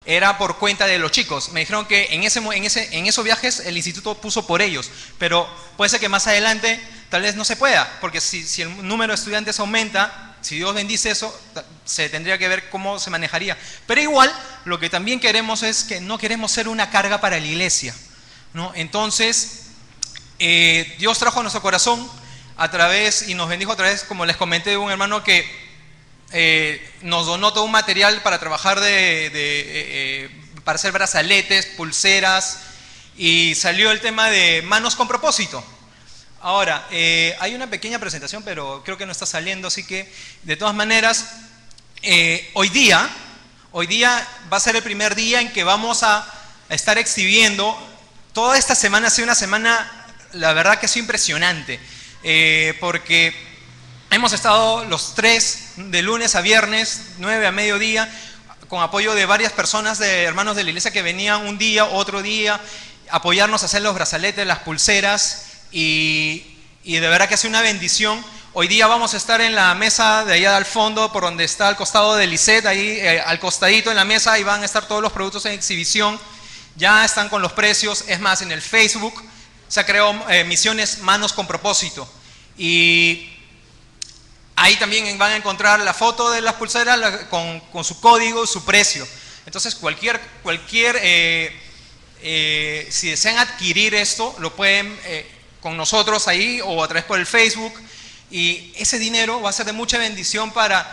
era por cuenta de los chicos. Me dijeron que en esos viajes el instituto puso por ellos, pero puede ser que más adelante tal vez no se pueda, porque si el número de estudiantes aumenta, si Dios bendice eso, se tendría que ver cómo se manejaría. Pero igual, lo que también queremos es que no queremos ser una carga para la iglesia, ¿no? Entonces, Dios trajo a nuestro corazón y nos bendijo a través, como les comenté, de un hermano que nos donó todo un material para trabajar para hacer brazaletes, pulseras, y salió el tema de manos con propósito. Ahora, hay una pequeña presentación, pero creo que no está saliendo, así que de todas maneras, hoy día va a ser el primer día en que vamos a estar exhibiendo. Toda esta semana ha sido una semana, la verdad que ha sido impresionante, porque hemos estado los 3 de lunes a viernes, 9 a mediodía, con apoyo de varias personas, de hermanos de la iglesia que venían un día, otro día, apoyarnos a hacer los brazaletes, las pulseras, y de verdad que ha sido una bendición. Hoy día vamos a estar en la mesa de allá al fondo, por donde está al costado de Lisset, ahí al costadito en la mesa, y van a estar todos los productos en exhibición. Ya están con los precios, es más, en el Facebook se ha creado Misiones Manos con Propósito, y ahí también van a encontrar la foto de las pulseras con su código, su precio. Entonces si desean adquirir esto, lo pueden con nosotros ahí o a través por el Facebook, y ese dinero va a ser de mucha bendición para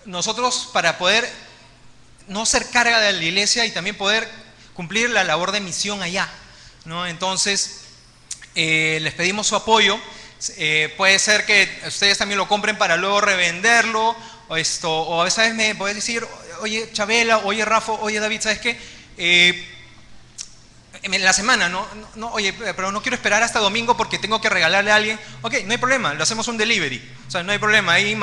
nosotros, para poder no ser carga de la iglesia y también poder cumplir la labor de misión allá, ¿no? Entonces, les pedimos su apoyo. Puede ser que ustedes también lo compren para luego revenderlo, o a veces me puedes decir, oye Chabela, oye Rafa, oye David, ¿sabes qué? En la semana, oye, pero no quiero esperar hasta domingo porque tengo que regalarle a alguien. Ok, no hay problema, lo hacemos un delivery. O sea, no hay problema. Ahí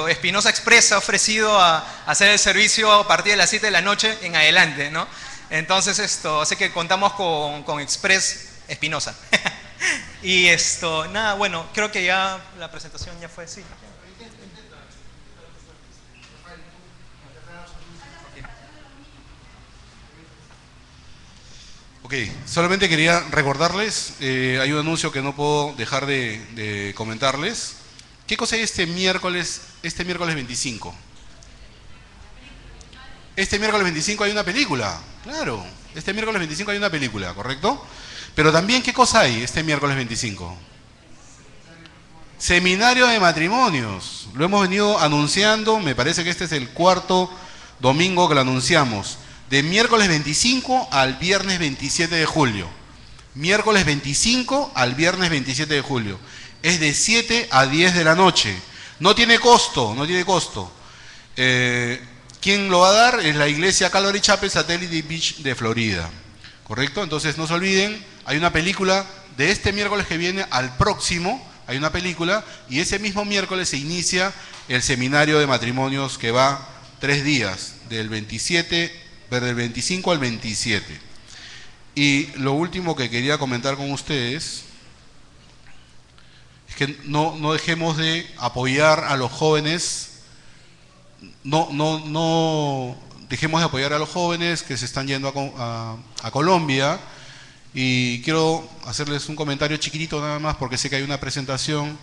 Espinosa Express ha ofrecido a hacer el servicio a partir de las 7 de la noche en adelante, ¿no? Entonces, así que contamos con Express Espinosa. Y nada, bueno, creo que ya la presentación ya fue así. Ok, solamente quería recordarles, hay un anuncio que no puedo dejar de comentarles. ¿Qué cosa hay este miércoles 25? Este miércoles 25 hay una película, claro, este miércoles 25 hay una película, ¿correcto? Pero también, ¿qué cosa hay este miércoles 25? Seminario de matrimonios, lo hemos venido anunciando, me parece que este es el 4º domingo que lo anunciamos. De miércoles 25 al viernes 27 de julio. Miércoles 25 al viernes 27 de julio. Es de 7 a 10 de la noche. No tiene costo, no tiene costo. ¿Quién lo va a dar? Es la iglesia Calvary Chapel Satellite Beach de Florida. ¿Correcto? Entonces no se olviden, hay una película de este miércoles que viene al próximo, hay una película, y ese mismo miércoles se inicia el seminario de matrimonios que va 3 días, del 25 al 27. Y lo último que quería comentar con ustedes es que no dejemos de apoyar a los jóvenes, no dejemos de apoyar a los jóvenes que se están yendo a Colombia. Y quiero hacerles un comentario chiquitito nada más, porque sé que hay una presentación.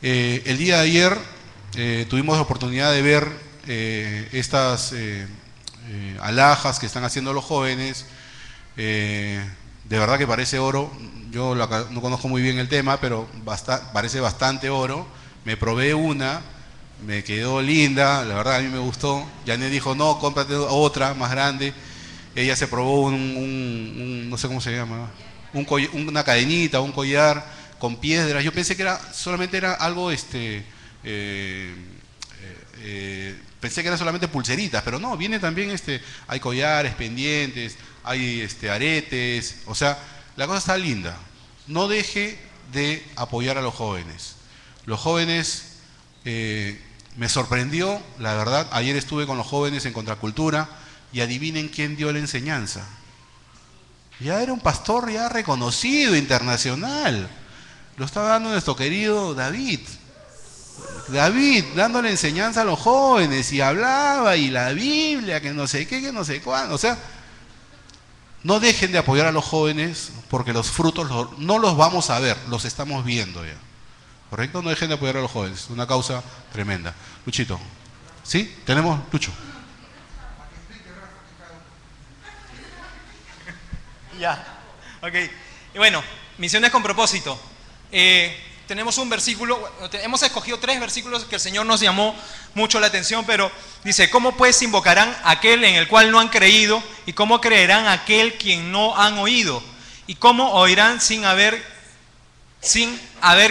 El día de ayer tuvimos la oportunidad de ver estas alhajas que están haciendo los jóvenes. De verdad que parece oro. Yo no conozco muy bien el tema, pero parece bastante oro. Me probé una, me quedó linda, la verdad a mí me gustó. Janet dijo, no, cómprate otra más grande. Ella se probó no sé cómo se llama, una cadenita, un collar con piedras. Yo pensé que solamente era algo, pensé que eran solamente pulseritas, pero no, viene también, hay collares, pendientes, hay aretes, o sea, la cosa está linda. No deje de apoyar a los jóvenes. Los jóvenes, me sorprendió, la verdad, ayer estuve con los jóvenes en Contracultura, y adivinen quién dio la enseñanza. Ya era un pastor ya reconocido, internacional. Lo estaba dando nuestro querido David. David dándole enseñanza a los jóvenes y hablaba y la Biblia, que no sé qué, que no sé cuándo. O sea, no dejen de apoyar a los jóvenes porque los frutos no los vamos a ver, los estamos viendo ya. ¿Correcto? No dejen de apoyar a los jóvenes, una causa tremenda. Luchito, ¿sí? Tenemos, Lucho. Ya, ok. Y bueno, misiones con propósito. Tenemos un versículo, hemos escogido 3 versículos que el Señor nos llamó mucho la atención, pero dice, ¿cómo pues invocarán aquel en el cual no han creído? ¿Y cómo creerán aquel quien no han oído? ¿Y cómo oirán sin haber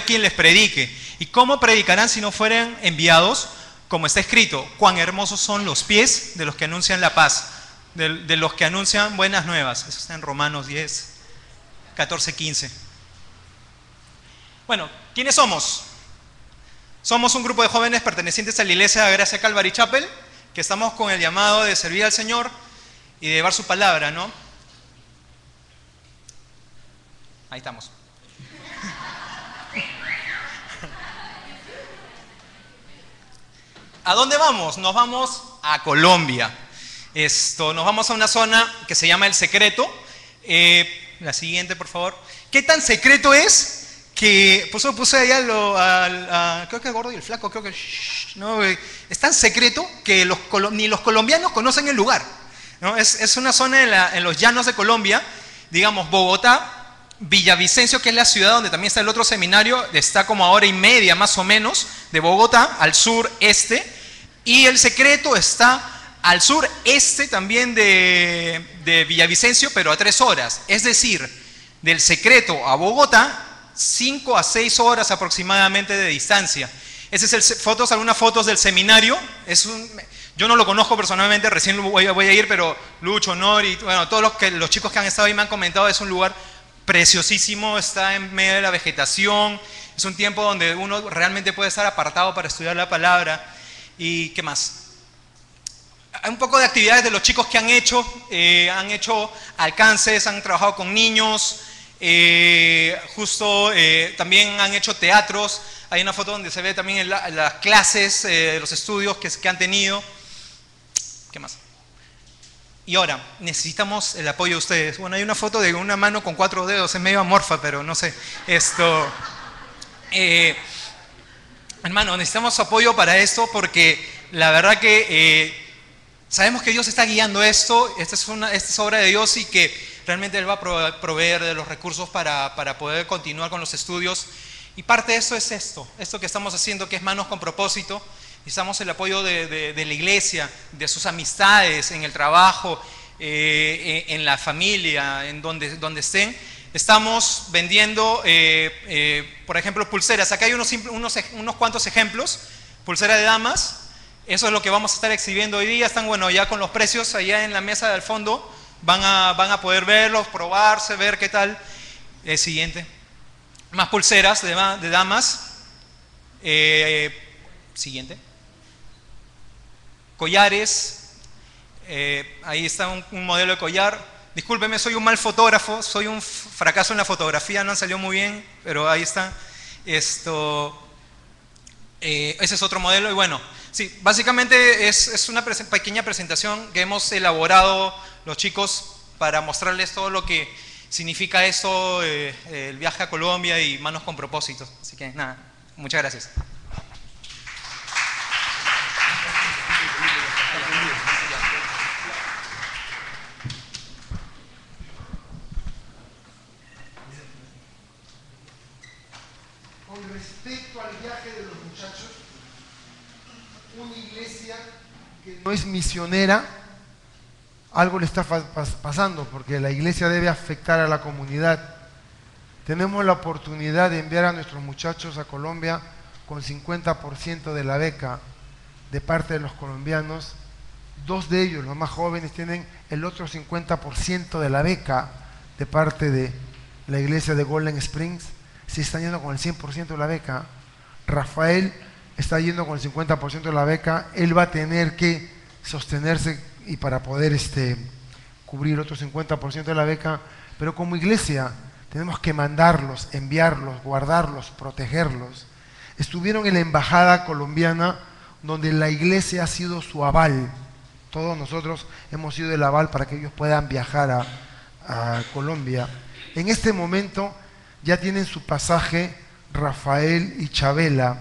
quien les predique? ¿Y cómo predicarán si no fueran enviados? Como está escrito, cuán hermosos son los pies de los que anuncian la paz, de los que anuncian buenas nuevas. Eso está en Romanos 10, 14, 15. Bueno, ¿quiénes somos? Somos un grupo de jóvenes pertenecientes a la iglesia de Gracia Calvary Chapel, que estamos con el llamado de servir al Señor y de llevar su palabra, ¿no? Ahí estamos. ¿A dónde vamos? Nos vamos a Colombia. Nos vamos a una zona que se llama El Secreto. La siguiente, por favor. ¿Qué tan secreto es? Que por eso puse allá creo que el gordo y el flaco, creo que no, es tan secreto que ni los colombianos conocen el lugar, ¿no? Es una zona en los llanos de Colombia, digamos Bogotá, Villavicencio, que es la ciudad donde también está el otro seminario, está como a 1:30 más o menos de Bogotá, al sureste, y El Secreto está al sureste también de Villavicencio, pero a 3 horas, es decir, del Secreto a Bogotá, 5 a 6 horas aproximadamente de distancia. Ese es algunas fotos del seminario. Yo no lo conozco personalmente, recién voy a ir, pero Lucho, Nori, bueno, todos los chicos que han estado ahí me han comentado, es un lugar preciosísimo, está en medio de la vegetación, es un tiempo donde uno realmente puede estar apartado para estudiar la palabra. ¿Y qué más? Hay un poco de actividades de los chicos que han hecho alcances, han trabajado con niños. También han hecho teatros. Hay una foto donde se ve también las clases, los estudios que han tenido. ¿Qué más? Y ahora, necesitamos el apoyo de ustedes. Bueno, hay una foto de una mano con 4 dedos, es medio amorfa, pero no sé. Hermano, necesitamos su apoyo para esto porque la verdad que sabemos que Dios está guiando esto. Esta es obra de Dios y que realmente Él va a proveer de los recursos para poder continuar con los estudios. Y parte de eso es esto que estamos haciendo, que es Manos con Propósito. Necesitamos el apoyo de la iglesia, de sus amistades, en el trabajo, en la familia, en donde estén. Estamos vendiendo, por ejemplo, pulseras. Acá hay unos cuantos ejemplos. Pulsera de damas. Eso es lo que vamos a estar exhibiendo hoy día. Están, bueno, ya con los precios allá en la mesa del fondo. Van a poder verlos, probarse, ver qué tal. El siguiente. Más pulseras de damas. Siguiente. Collares. Ahí está un modelo de collar. Discúlpeme, soy un mal fotógrafo, soy un fracaso en la fotografía, no han salido muy bien, pero ahí está. Ese es otro modelo y bueno, sí, básicamente es una pequeña presentación que hemos elaborado los chicos para mostrarles todo lo que significa esto, el viaje a Colombia y Manos con Propósito. Así que nada, muchas gracias. Con respecto al viaje de los muchachos, una iglesia que no es misionera, algo le está pasando, porque la iglesia debe afectar a la comunidad. Tenemos la oportunidad de enviar a nuestros muchachos a Colombia con 50% de la beca de parte de los colombianos. 2 de ellos, los más jóvenes, tienen el otro 50% de la beca de parte de la iglesia de Golden Springs. Se están yendo con el 100% de la beca. Rafael está yendo con el 50% de la beca. Él va a tener que sostenerse y para poder cubrir otro 50% de la beca. Pero como iglesia tenemos que mandarlos, enviarlos, guardarlos, protegerlos. estuvieron en la embajada colombiana, donde la iglesia ha sido su aval. Todos nosotros hemos sido el aval para que ellos puedan viajar a Colombia. En este momento ya tienen su pasaje Rafael y Chabela.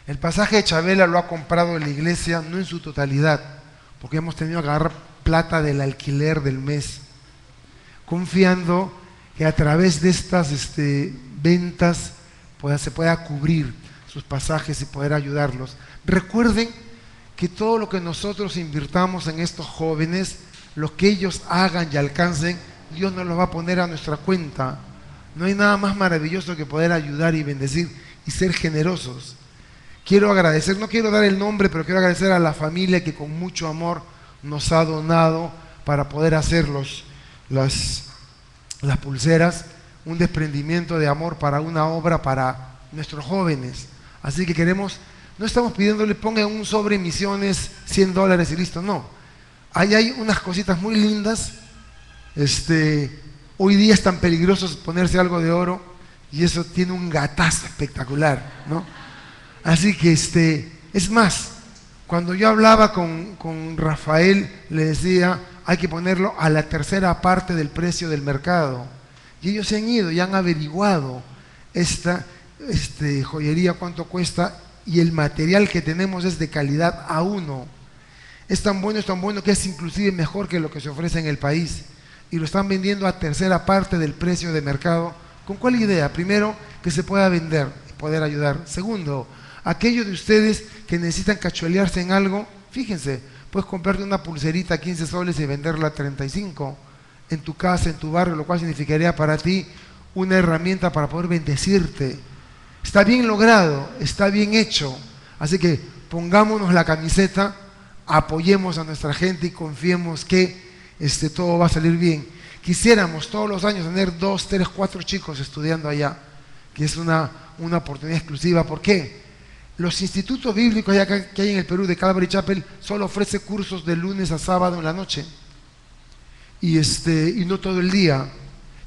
El pasaje de Chabela lo ha comprado la iglesia, no en su totalidad, porque hemos tenido que agarrar plata del alquiler del mes, confiando que a través de estas ventas se pueda cubrir sus pasajes y poder ayudarlos. Recuerden que todo lo que nosotros invirtamos en estos jóvenes, lo que ellos hagan y alcancen, Dios nos lo va a poner a nuestra cuenta. No hay nada más maravilloso que poder ayudar y bendecir y ser generosos. Quiero agradecer, no quiero dar el nombre, pero quiero agradecer a la familia que con mucho amor nos ha donado para poder hacer las pulseras, un desprendimiento de amor para una obra para nuestros jóvenes. Así que no estamos pidiéndole pongan un sobre misiones $100 y listo, no. Ahí hay unas cositas muy lindas. Hoy día es tan peligroso ponerse algo de oro y eso tiene un gatazo espectacular, ¿no? Así que es más, cuando yo hablaba con Rafael, le decía, hay que ponerlo a la tercera parte del precio del mercado. Y ellos se han ido y han averiguado esta joyería cuánto cuesta, y el material que tenemos es de calidad A1. Es tan bueno que es inclusive mejor que lo que se ofrece en el país. Y lo están vendiendo a tercera parte del precio de mercado. ¿Con cuál idea? Primero, que se pueda vender y poder ayudar. Segundo, aquellos de ustedes que necesitan cachuelearse en algo, fíjense, puedes comprarte una pulserita a 15 soles y venderla a 35 en tu casa, en tu barrio, lo cual significaría para ti una herramienta para poder bendecirte. Está bien logrado, está bien hecho. Así que pongámonos la camiseta, apoyemos a nuestra gente y confiemos que todo va a salir bien. Quisiéramos todos los años tener 2, 3, 4 chicos estudiando allá, que es una oportunidad exclusiva. ¿Por qué? Los institutos bíblicos que hay en el Perú de Calvary Chapel solo ofrece cursos de lunes a sábado en la noche y no todo el día.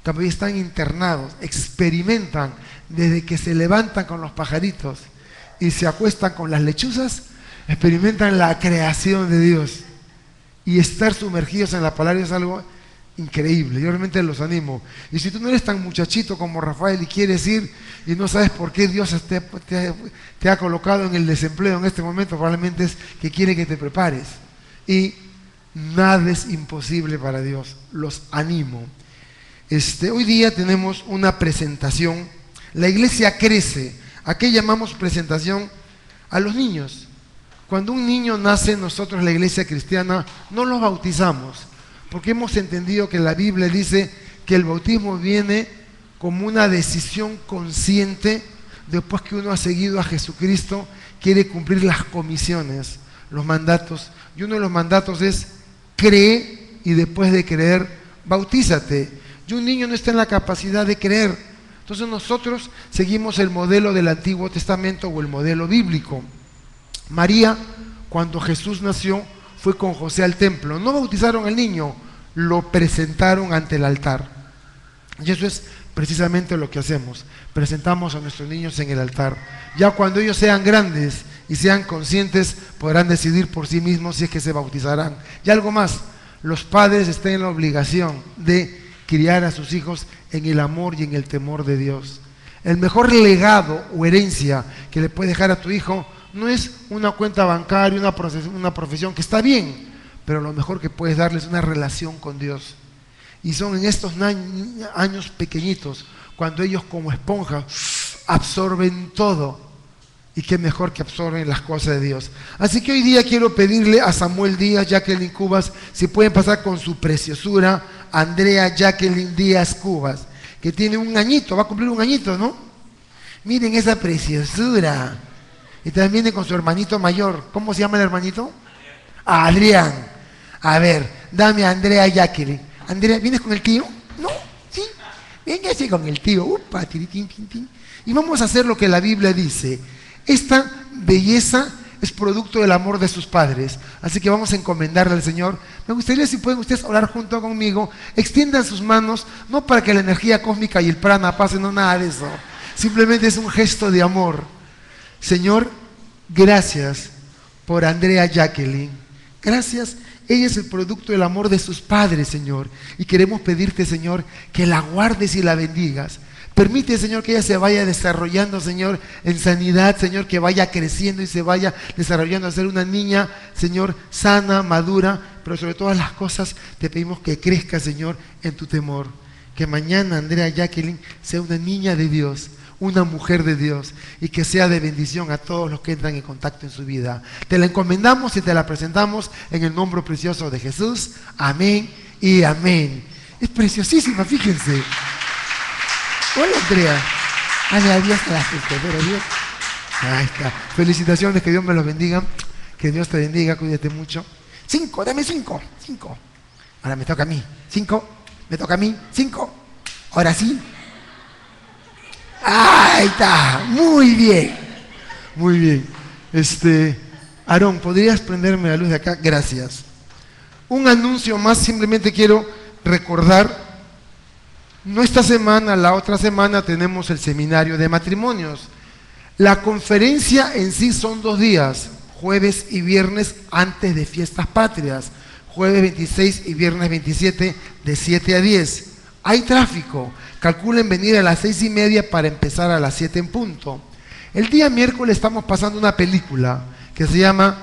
También están internados, experimentan desde que se levantan con los pajaritos y se acuestan con las lechuzas, experimentan la creación de Dios, y estar sumergidos en la palabra es algo increíble. Yo realmente los animo. Y si tú no eres tan muchachito como Rafael y quieres ir y no sabes por qué Dios te ha colocado en el desempleo en este momento, probablemente es que quiere que te prepares, y nada es imposible para Dios. Los animo. Hoy día tenemos una presentación. La iglesia crece. ¿A qué llamamos presentación? A los niños. Cuando un niño nace, nosotros, la iglesia cristiana, no los bautizamos, porque hemos entendido que la Biblia dice que el bautismo viene como una decisión consciente después que uno ha seguido a Jesucristo, quiere cumplir las comisiones, los mandatos. Y uno de los mandatos es cree, y después de creer, bautízate. Y un niño no está en la capacidad de creer. Entonces nosotros seguimos el modelo del Antiguo Testamento o el modelo bíblico. María, cuando Jesús nació, fue con José al templo. No bautizaron al niño, lo presentaron ante el altar. Y eso es precisamente lo que hacemos. Presentamos a nuestros niños en el altar. Ya cuando ellos sean grandes y sean conscientes, podrán decidir por sí mismos si es que se bautizarán. Y algo más, los padres están en la obligación de criar a sus hijos en el amor y en el temor de Dios. El mejor legado o herencia que le puedes dejar a tu hijo no es una cuenta bancaria, una profesión que está bien, pero lo mejor que puedes darles es una relación con Dios. Y son en estos años pequeñitos cuando ellos como esponjas absorben todo. Y qué mejor que absorben las cosas de Dios. Así que hoy día quiero pedirle a Samuel Díaz, Jacqueline Cubas, si pueden pasar con su preciosura, Andrea Jacqueline Díaz Cubas, que tiene un añito, va a cumplir un añito, ¿no? Miren esa preciosura. Y también viene con su hermanito mayor. ¿Cómo se llama el hermanito? Adrián. A ver, dame a Andrea Jacqueline. Andrea, ¿vienes con el tío? No, sí. Véngase con el tío. Upa, tiritín, tin, tin. Y vamos a hacer lo que la Biblia dice. Esta belleza es producto del amor de sus padres. Así que vamos a encomendarle al Señor. Me gustaría si pueden ustedes orar junto conmigo. Extiendan sus manos, no para que la energía cósmica y el prana pasen, no nada de eso. Simplemente es un gesto de amor. Señor, gracias por Andrea Jacqueline. Gracias. Ella es el producto del amor de sus padres, Señor. Y queremos pedirte, Señor, que la guardes y la bendigas. Permite, Señor, que ella se vaya desarrollando, Señor, en sanidad, Señor, que vaya creciendo y se vaya desarrollando a ser una niña, Señor, sana, madura, pero sobre todas las cosas te pedimos que crezca, Señor, en tu temor. Que mañana Andrea Jacqueline sea una niña de Dios, una mujer de Dios, y que sea de bendición a todos los que entran en contacto en su vida. Te la encomendamos y te la presentamos en el nombre precioso de Jesús. Amén y amén. Es preciosísima, fíjense. Hola, Andrea. Dale adiós a la gente, pero Dios. Ahí está. Felicitaciones, que Dios me los bendiga. Que Dios te bendiga, cuídate mucho. 5, dame 5. 5. Ahora me toca a mí. 5. Me toca a mí. 5. Ahora sí. Ahí está. Muy bien. Muy bien. Aarón, ¿podrías prenderme la luz de acá? Gracias. Un anuncio más, simplemente quiero recordar. No esta semana, la otra semana tenemos el seminario de matrimonios. La conferencia en sí son 2 días, jueves y viernes antes de fiestas patrias, jueves 26 y viernes 27 de 7 a 10. Hay tráfico, calculen venir a las 6:30 para empezar a las 7 en punto. El día miércoles estamos pasando una película que se llama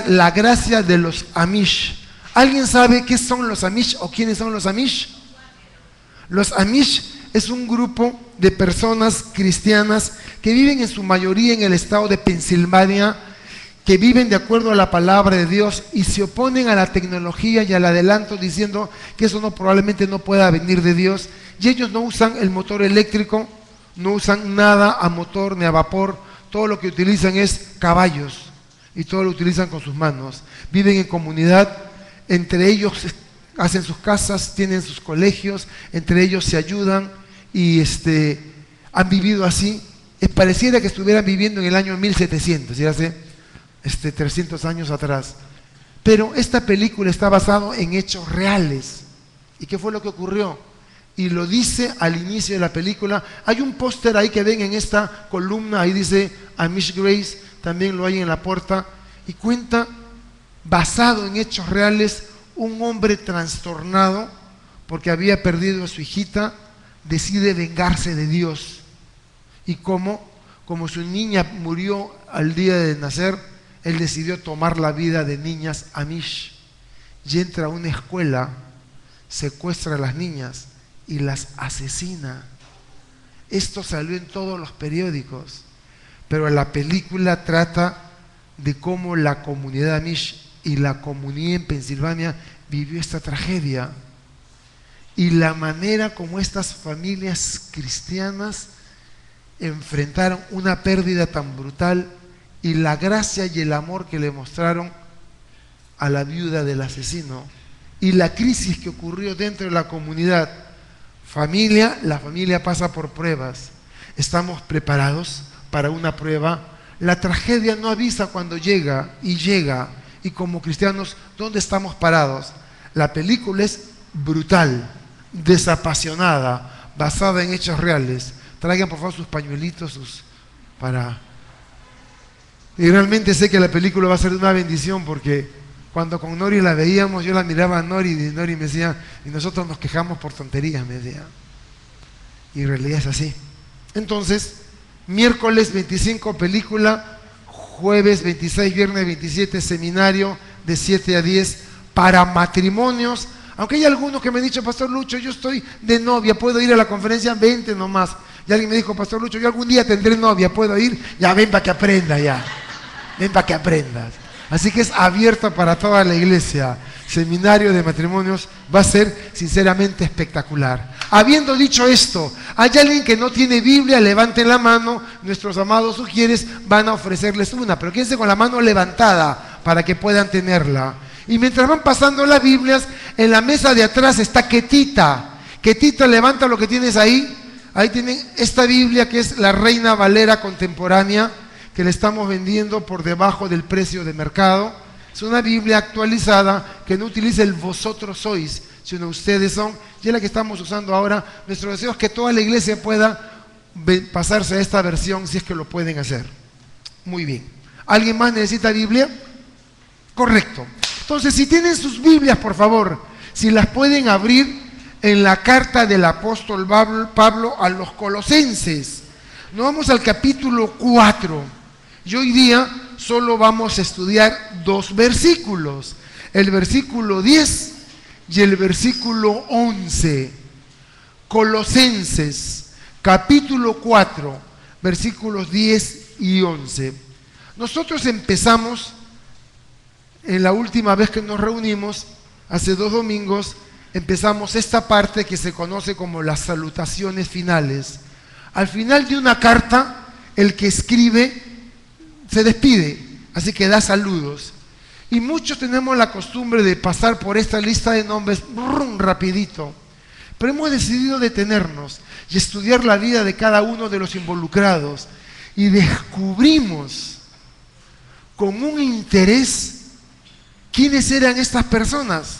La gracia de los Amish. ¿Alguien sabe qué son los Amish o quiénes son los Amish? Los Amish es un grupo de personas cristianas que viven en su mayoría en el estado de Pensilvania, que viven de acuerdo a la palabra de Dios y se oponen a la tecnología y al adelanto, diciendo que eso probablemente no pueda venir de Dios. Y ellos no usan el motor eléctrico, no usan nada a motor ni a vapor, todo lo que utilizan es caballos y todo lo utilizan con sus manos. Viven en comunidad, entre ellos hacen sus casas, tienen sus colegios, entre ellos se ayudan y han vivido así. Pareciera que estuvieran viviendo en el año 1700, y hace 300 años atrás. Pero esta película está basada en hechos reales. ¿Y qué fue lo que ocurrió? Y lo dice al inicio de la película. Hay un póster ahí que ven en esta columna, ahí dice Amish Grace, también lo hay en la puerta, y cuenta, basado en hechos reales, un hombre trastornado porque había perdido a su hijita, decide vengarse de Dios. Y como su niña murió al día de nacer, él decidió tomar la vida de niñas Amish. Y entra a una escuela, secuestra a las niñas y las asesina. Esto salió en todos los periódicos, pero la película trata de cómo la comunidad Amish y la comunidad en Pensilvania vivió esta tragedia y la manera como estas familias cristianas enfrentaron una pérdida tan brutal y la gracia y el amor que le mostraron a la viuda del asesino y la crisis que ocurrió dentro de la comunidad. La familia pasa por pruebas. ¿Estamos preparados para una prueba? La tragedia no avisa cuando llega. Y como cristianos, ¿dónde estamos parados? La película es brutal, desapasionada, basada en hechos reales. Traigan por favor sus pañuelitos Y realmente sé que la película va a ser una bendición, porque cuando con Nori la veíamos, yo la miraba a Nori y Nori me decía, y nosotros nos quejamos por tonterías, me decía. Y en realidad es así. Entonces, miércoles 25 película, jueves 26, viernes 27 seminario de 7 a 10 para matrimonios. Aunque hay algunos que me han dicho, Pastor Lucho, yo estoy de novia, ¿puedo ir a la conferencia? 20 nomás. Y alguien me dijo, Pastor Lucho, yo algún día tendré novia, ¿puedo ir? Ya, ven para que aprenda ya. Ven para que aprendas. Así que es abierto para toda la iglesia. Seminario de matrimonios va a ser sinceramente espectacular. Habiendo dicho esto, hay alguien que no tiene Biblia, levanten la mano. Nuestros amados sugieres van a ofrecerles una, pero quédense con la mano levantada para que puedan tenerla. Y mientras van pasando las Biblias, en la mesa de atrás está Ketita. Ketita, levanta lo que tienes ahí. Ahí tienen esta Biblia que es la Reina Valera contemporánea, que le estamos vendiendo por debajo del precio de mercado. Es una Biblia actualizada que no utiliza el vosotros sois, sino ustedes son, y es la que estamos usando ahora. Nuestro deseo es que toda la iglesia pueda pasarse a esta versión si es que lo pueden hacer. Muy bien. ¿Alguien más necesita Biblia? Correcto. Entonces, si tienen sus Biblias, por favor, si las pueden abrir en la carta del apóstol Pablo a los Colosenses. Nos vamos al capítulo 4. Y hoy día solo vamos a estudiar 2 versículos. El versículo 10 y el versículo 11. Colosenses, capítulo 4, versículos 10 y 11. Nosotros empezamos, en la última vez que nos reunimos, hace 2 domingos, empezamos esta parte que se conoce como las salutaciones finales. Al final de una carta, el que escribe se despide, así que da saludos. Y muchos tenemos la costumbre de pasar por esta lista de nombres rapidito. Pero hemos decidido detenernos y estudiar la vida de cada uno de los involucrados. Y descubrimos con un interés quiénes eran estas personas,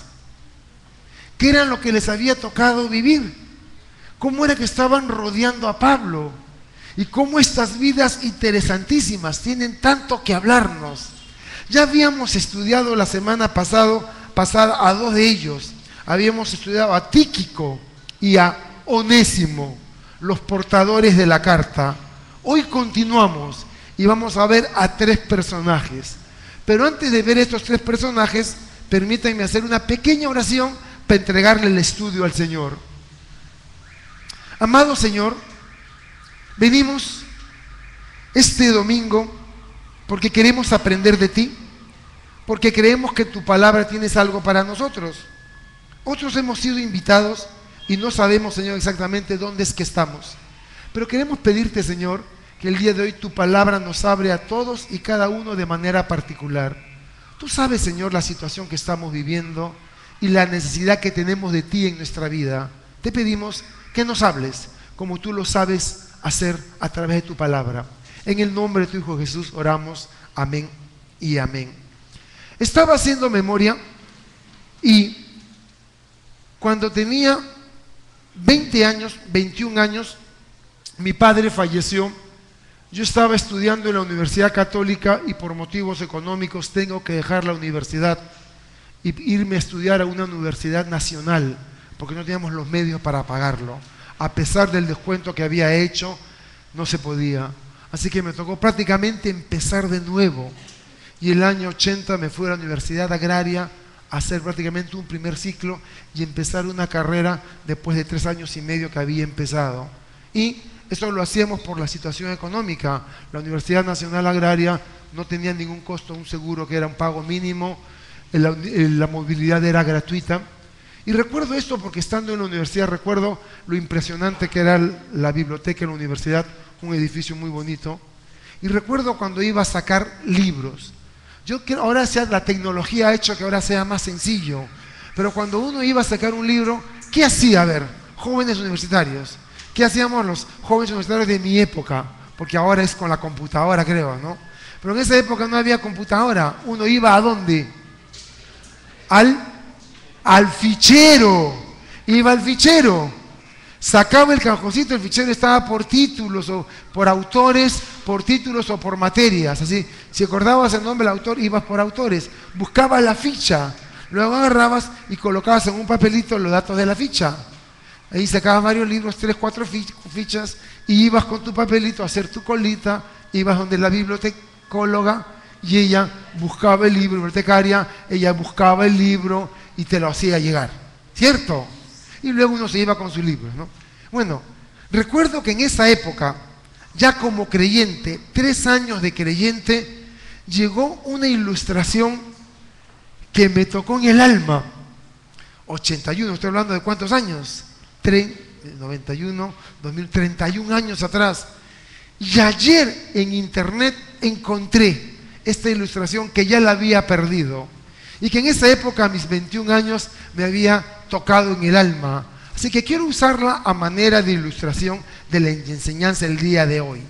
qué era lo que les había tocado vivir, cómo era que estaban rodeando a Pablo y cómo estas vidas interesantísimas tienen tanto que hablarnos. Ya habíamos estudiado la semana pasada a 2 de ellos. Habíamos estudiado a Tíquico y a Onésimo, los portadores de la carta. Hoy continuamos y vamos a ver a 3 personajes. Pero antes de ver estos 3 personajes, permítanme hacer una pequeña oración para entregarle el estudio al Señor. Amado Señor, venimos este domingo porque queremos aprender de ti, porque creemos que tu palabra tienes algo para nosotros. Otros hemos sido invitados y no sabemos, Señor, exactamente dónde es que estamos. Pero queremos pedirte, Señor, que el día de hoy tu palabra nos abre a todos y cada uno de manera particular. Tú sabes, Señor, la situación que estamos viviendo y la necesidad que tenemos de ti en nuestra vida. Te pedimos que nos hables como tú lo sabes hacer a través de tu palabra. En el nombre de tu Hijo Jesús oramos. Amén y amén. Estaba haciendo memoria y cuando tenía 20 años, 21 años, mi padre falleció. Yo estaba estudiando en la Universidad Católica y por motivos económicos tengo que dejar la universidad y irme a estudiar a una universidad nacional, porque no teníamos los medios para pagarlo. A pesar del descuento que había hecho, no se podía. Así que me tocó prácticamente empezar de nuevo. Y el año 80 me fui a la Universidad Agraria a hacer prácticamente un primer ciclo y empezar una carrera después de 3 años y medio que había empezado. Y eso lo hacíamos por la situación económica. La Universidad Nacional Agraria no tenía ningún costo, un seguro que era un pago mínimo, la movilidad era gratuita. Y recuerdo esto porque estando en la universidad recuerdo lo impresionante que era la biblioteca en la universidad, un edificio muy bonito. Y recuerdo cuando iba a sacar libros. Yo creo ahora la tecnología ha hecho que ahora sea más sencillo, pero cuando uno iba a sacar un libro, ¿qué hacía? A ver, jóvenes universitarios, ¿qué hacíamos los jóvenes universitarios de mi época? Porque ahora es con la computadora, creo, ¿no? Pero en esa época no había computadora. Uno iba ¿a dónde? Al fichero. Iba al fichero. Sacaba el cajoncito, el fichero estaba por títulos o por autores, por títulos o por materias. Así, si acordabas el nombre del autor, ibas por autores. Buscabas la ficha, luego agarrabas y colocabas en un papelito los datos de la ficha. Ahí sacabas varios libros, 3, 4 fichas, y ibas con tu papelito a hacer tu colita, ibas donde la bibliotecóloga y ella buscaba el libro, bibliotecaria, ella buscaba el libro y te lo hacía llegar, ¿cierto? Y luego uno se iba con sus libros, ¿no? Bueno, recuerdo que en esa época, ya como creyente, 3 años de creyente, llegó una ilustración que me tocó en el alma. 81, estoy hablando de ¿cuántos años? 91, 2031 años atrás. Y ayer en internet encontré esta ilustración que ya la había perdido y que en esa época, a mis 21 años, me había tocado en el alma. Así que quiero usarla a manera de ilustración de la enseñanza del día de hoy.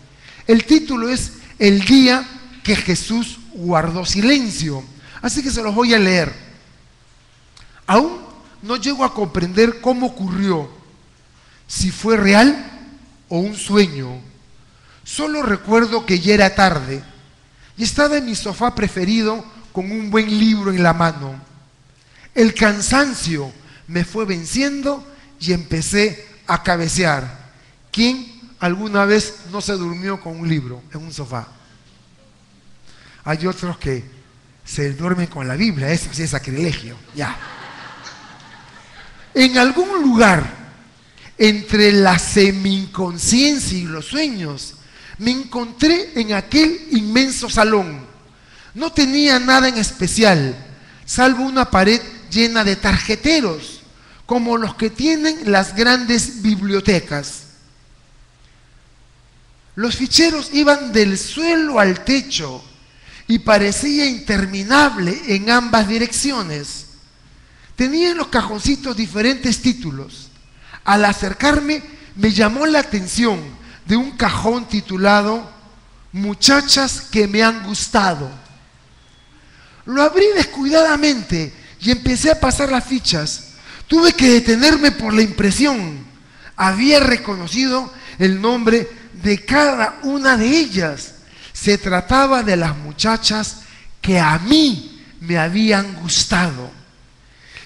El título es El día que Jesús guardó silencio. Así que se los voy a leer. Aún no llego a comprender cómo ocurrió, si fue real o un sueño. Solo recuerdo que ya era tarde y estaba en mi sofá preferido con un buen libro en la mano. El cansancio me fue venciendo y empecé a cabecear. ¿Quién alguna vez no se durmió con un libro en un sofá? Hay otros que se duermen con la Biblia, eso sí es sacrilegio. Ya. En algún lugar entre la semi-inconsciencia y los sueños, me encontré en aquel inmenso salón. No tenía nada en especial, salvo una pared llena de tarjeteros, como los que tienen las grandes bibliotecas. Los ficheros iban del suelo al techo y parecía interminable en ambas direcciones. Tenía en los cajoncitos diferentes títulos. Al acercarme me llamó la atención de un cajón titulado Muchachas que me han gustado. Lo abrí descuidadamente y empecé a pasar las fichas. Tuve que detenerme por la impresión. Había reconocido el nombre de cada una de ellas. Se trataba de las muchachas que a mí me habían gustado.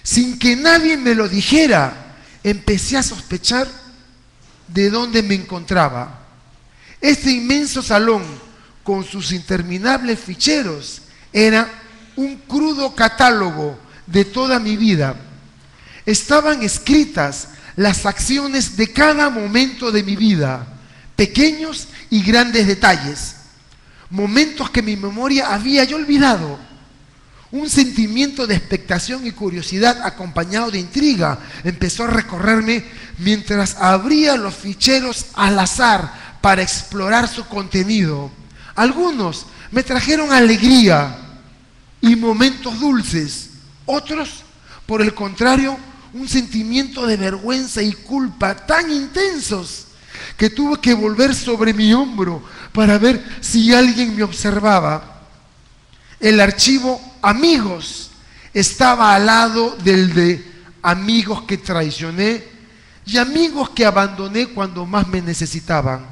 Sin que nadie me lo dijera, empecé a sospechar de dónde me encontraba. Este inmenso salón, con sus interminables ficheros, era un crudo catálogo de toda mi vida. Estaban escritas las acciones de cada momento de mi vida, pequeños y grandes detalles, momentos que mi memoria había ya olvidado. Un sentimiento de expectación y curiosidad acompañado de intriga empezó a recorrerme mientras abría los ficheros al azar para explorar su contenido. Algunos me trajeron alegría y momentos dulces, otros, por el contrario, un sentimiento de vergüenza y culpa tan intensos que tuve que volver sobre mi hombro para ver si alguien me observaba. El archivo Amigos estaba al lado del de Amigos que traicioné y Amigos que abandoné cuando más me necesitaban.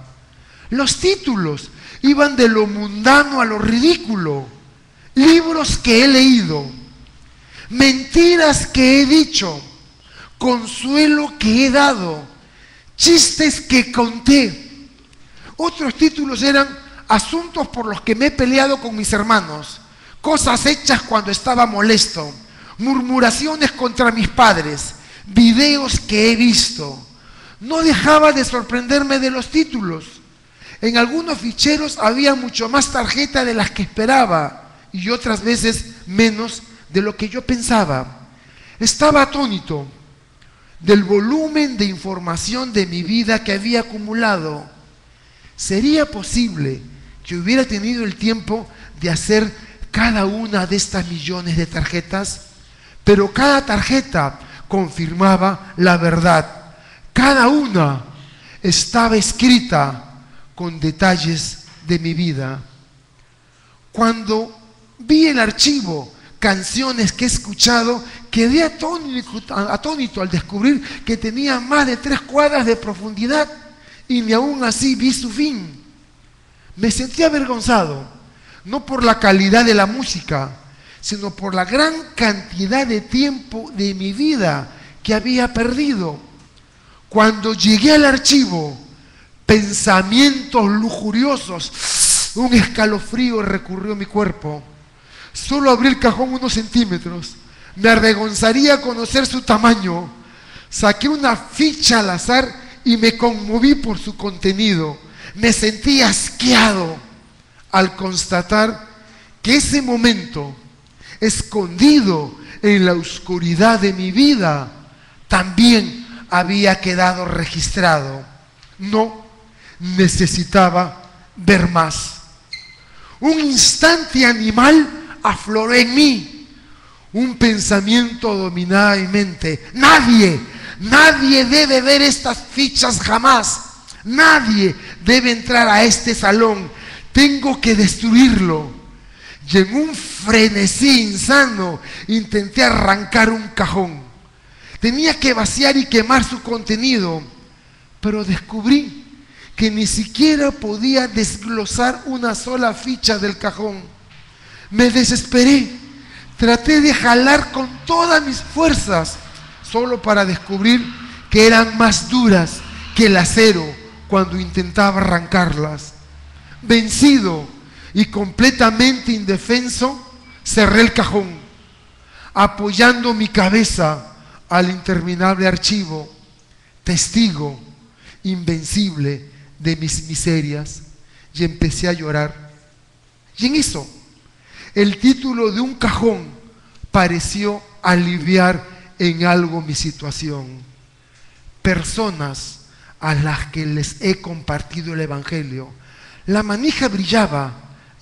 Los títulos iban de lo mundano a lo ridículo. Libros que he leído, mentiras que he dicho, consuelo que he dado, chistes que conté. Otros títulos eran asuntos por los que me he peleado con mis hermanos, cosas hechas cuando estaba molesto, murmuraciones contra mis padres, videos que he visto. No dejaba de sorprenderme de los títulos. En algunos ficheros había mucho más tarjeta de las que esperaba y otras veces menos de lo que yo pensaba. Estaba atónito del volumen de información de mi vida que había acumulado. ¿Sería posible que hubiera tenido el tiempo de hacer cada una de estas millones de tarjetas? Pero cada tarjeta confirmaba la verdad. Cada una estaba escrita con detalles de mi vida. Cuando vi el archivo, canciones que he escuchado, quedé atónito al descubrir que tenía más de 3 cuadras de profundidad y ni aún así vi su fin. Me sentí avergonzado, no por la calidad de la música, sino por la gran cantidad de tiempo de mi vida que había perdido. Cuando llegué al archivo, pensamientos lujuriosos, un escalofrío recorrió mi cuerpo. Solo abrí el cajón unos centímetros. Me avergonzaría conocer su tamaño. Saqué una ficha al azar y me conmoví por su contenido. Me sentí asqueado al constatar que ese momento, escondido en la oscuridad de mi vida, también había quedado registrado. No necesitaba ver más. Un instante animal afloró en mí. Un pensamiento dominaba mi mente. Nadie debe ver estas fichas jamás. Nadie debe entrar a este salón. Tengo que destruirlo. Y en un frenesí insano intenté arrancar un cajón. Tenía que vaciar y quemar su contenido, pero descubrí que ni siquiera podía desglosar una sola ficha del cajón. Me desesperé, traté de jalar con todas mis fuerzas, solo para descubrir que eran más duras que el acero cuando intentaba arrancarlas. Vencido y completamente indefenso, cerré el cajón, apoyando mi cabeza al interminable archivo, testigo invencible de mis miserias, y empecé a llorar. Y en eso, el título de un cajón pareció aliviar en algo mi situación. Personas a las que les he compartido el Evangelio. La manija brillaba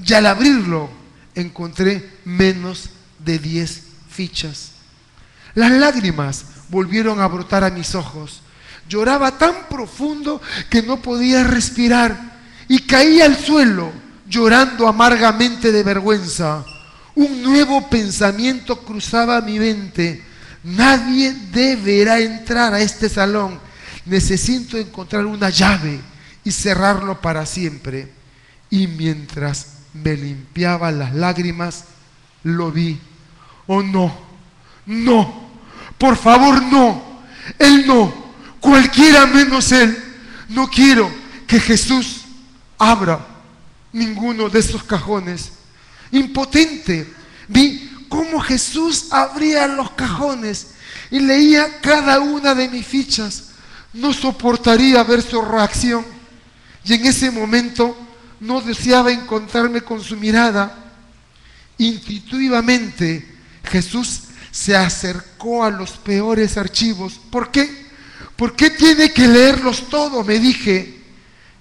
y al abrirlo encontré menos de 10 fichas. Las lágrimas volvieron a brotar a mis ojos. Lloraba tan profundo que no podía respirar y caí al suelo llorando amargamente de vergüenza. Un nuevo pensamiento cruzaba mi mente. Nadie deberá entrar a este salón. Necesito encontrar una llave y cerrarlo para siempre. Y mientras me limpiaba las lágrimas, lo vi. Oh no, no, por favor no, él no, cualquiera menos él. No quiero que Jesús abra ninguno de esos cajones. Impotente, vi cómo Jesús abría los cajones y leía cada una de mis fichas. No soportaría ver su reacción y en ese momento no deseaba encontrarme con su mirada. Intuitivamente Jesús se acercó a los peores archivos. ¿Por qué? ¿Por qué tiene que leerlos todos?, me dije.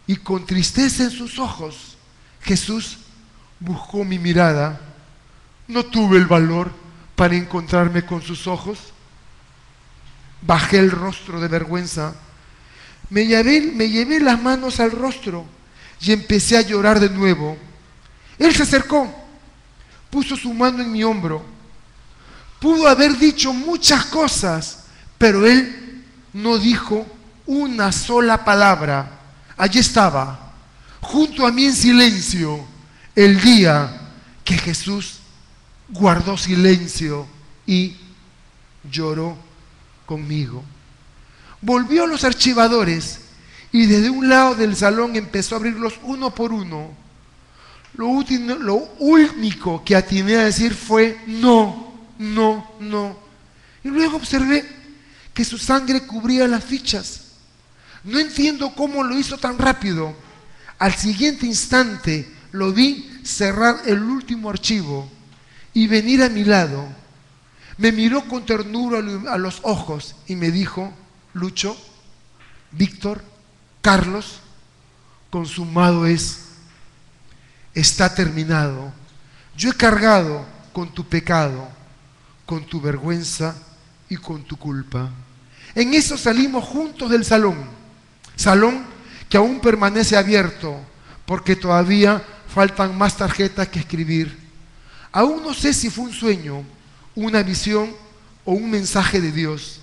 Y con tristeza en sus ojos, Jesús buscó mi mirada. No tuve el valor para encontrarme con sus ojos. Bajé el rostro de vergüenza. Me llevé las manos al rostro y empecé a llorar de nuevo. Él se acercó, puso su mano en mi hombro. Pudo haber dicho muchas cosas, pero él no dijo una sola palabra. Allí estaba, junto a mí en silencio, el día que Jesús guardó silencio y lloró conmigo. Volvió a los archivadores y desde un lado del salón empezó a abrirlos uno por uno. Lo único que atiné a decir fue no, no, no. Y luego observé que su sangre cubría las fichas. No entiendo cómo lo hizo tan rápido. Al siguiente instante lo vi cerrar el último archivo y venir a mi lado. Me miró con ternura a los ojos y me dijo: Lucho, Víctor, Carlos, consumado es. Está terminado. Yo he cargado con tu pecado, con tu vergüenza y con tu culpa. En eso salimos juntos del salón que aún permanece abierto porque todavía faltan más tarjetas que escribir. Aún no sé si fue un sueño, una visión o un mensaje de Dios,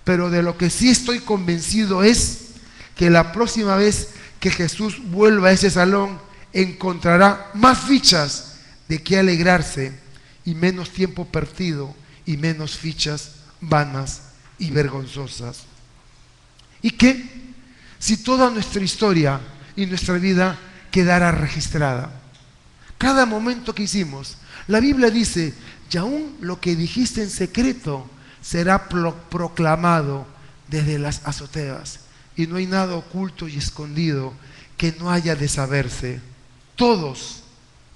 pero de lo que sí estoy convencido es que la próxima vez que Jesús vuelva a ese salón encontrará más fichas de qué alegrarse y menos tiempo perdido y menos fichas vanas y vergonzosas. ¿Y qué si toda nuestra historia y nuestra vida quedara registrada? Cada momento que hicimos, la Biblia dice: y aún lo que dijiste en secreto será proclamado desde las azoteas, y no hay nada oculto y escondido que no haya de saberse. Todos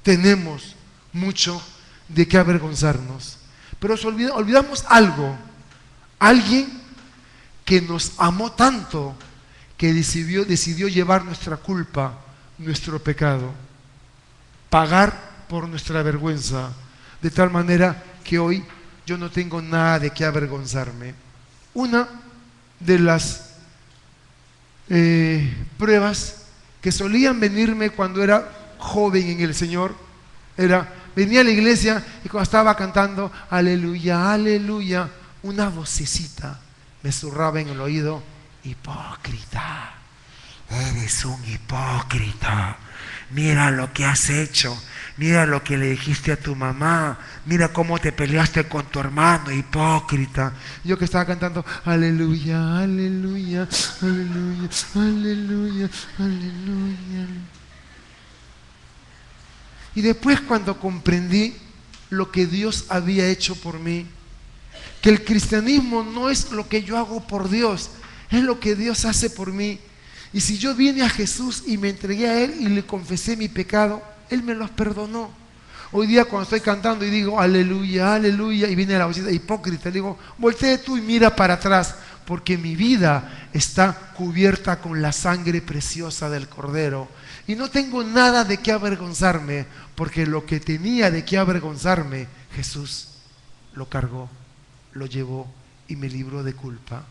tenemos mucho de qué avergonzarnos, pero olvidamos algo. Alguien que nos amó tanto que decidió llevar nuestra culpa, nuestro pecado, pagar por nuestra vergüenza, de tal manera que hoy yo no tengo nada de qué avergonzarme. Una de las pruebas que solían venirme cuando era joven en el Señor era: venía a la iglesia y cuando estaba cantando aleluya, aleluya, una vocecita me zurraba en el oído: hipócrita, eres un hipócrita, mira lo que has hecho, mira lo que le dijiste a tu mamá, mira cómo te peleaste con tu hermano, hipócrita. Yo que estaba cantando, aleluya, aleluya, aleluya, aleluya, aleluya. Y después, cuando comprendí lo que Dios había hecho por mí, que el cristianismo no es lo que yo hago por Dios, es lo que Dios hace por mí. Y si yo vine a Jesús y me entregué a Él y le confesé mi pecado, Él me los perdonó. Hoy día cuando estoy cantando y digo aleluya, aleluya, y viene la vocita hipócrita, digo, voltee tú y mira para atrás, porque mi vida está cubierta con la sangre preciosa del Cordero. Y no tengo nada de qué avergonzarme, porque lo que tenía de qué avergonzarme, Jesús lo cargó, lo llevó y me libró de culpa.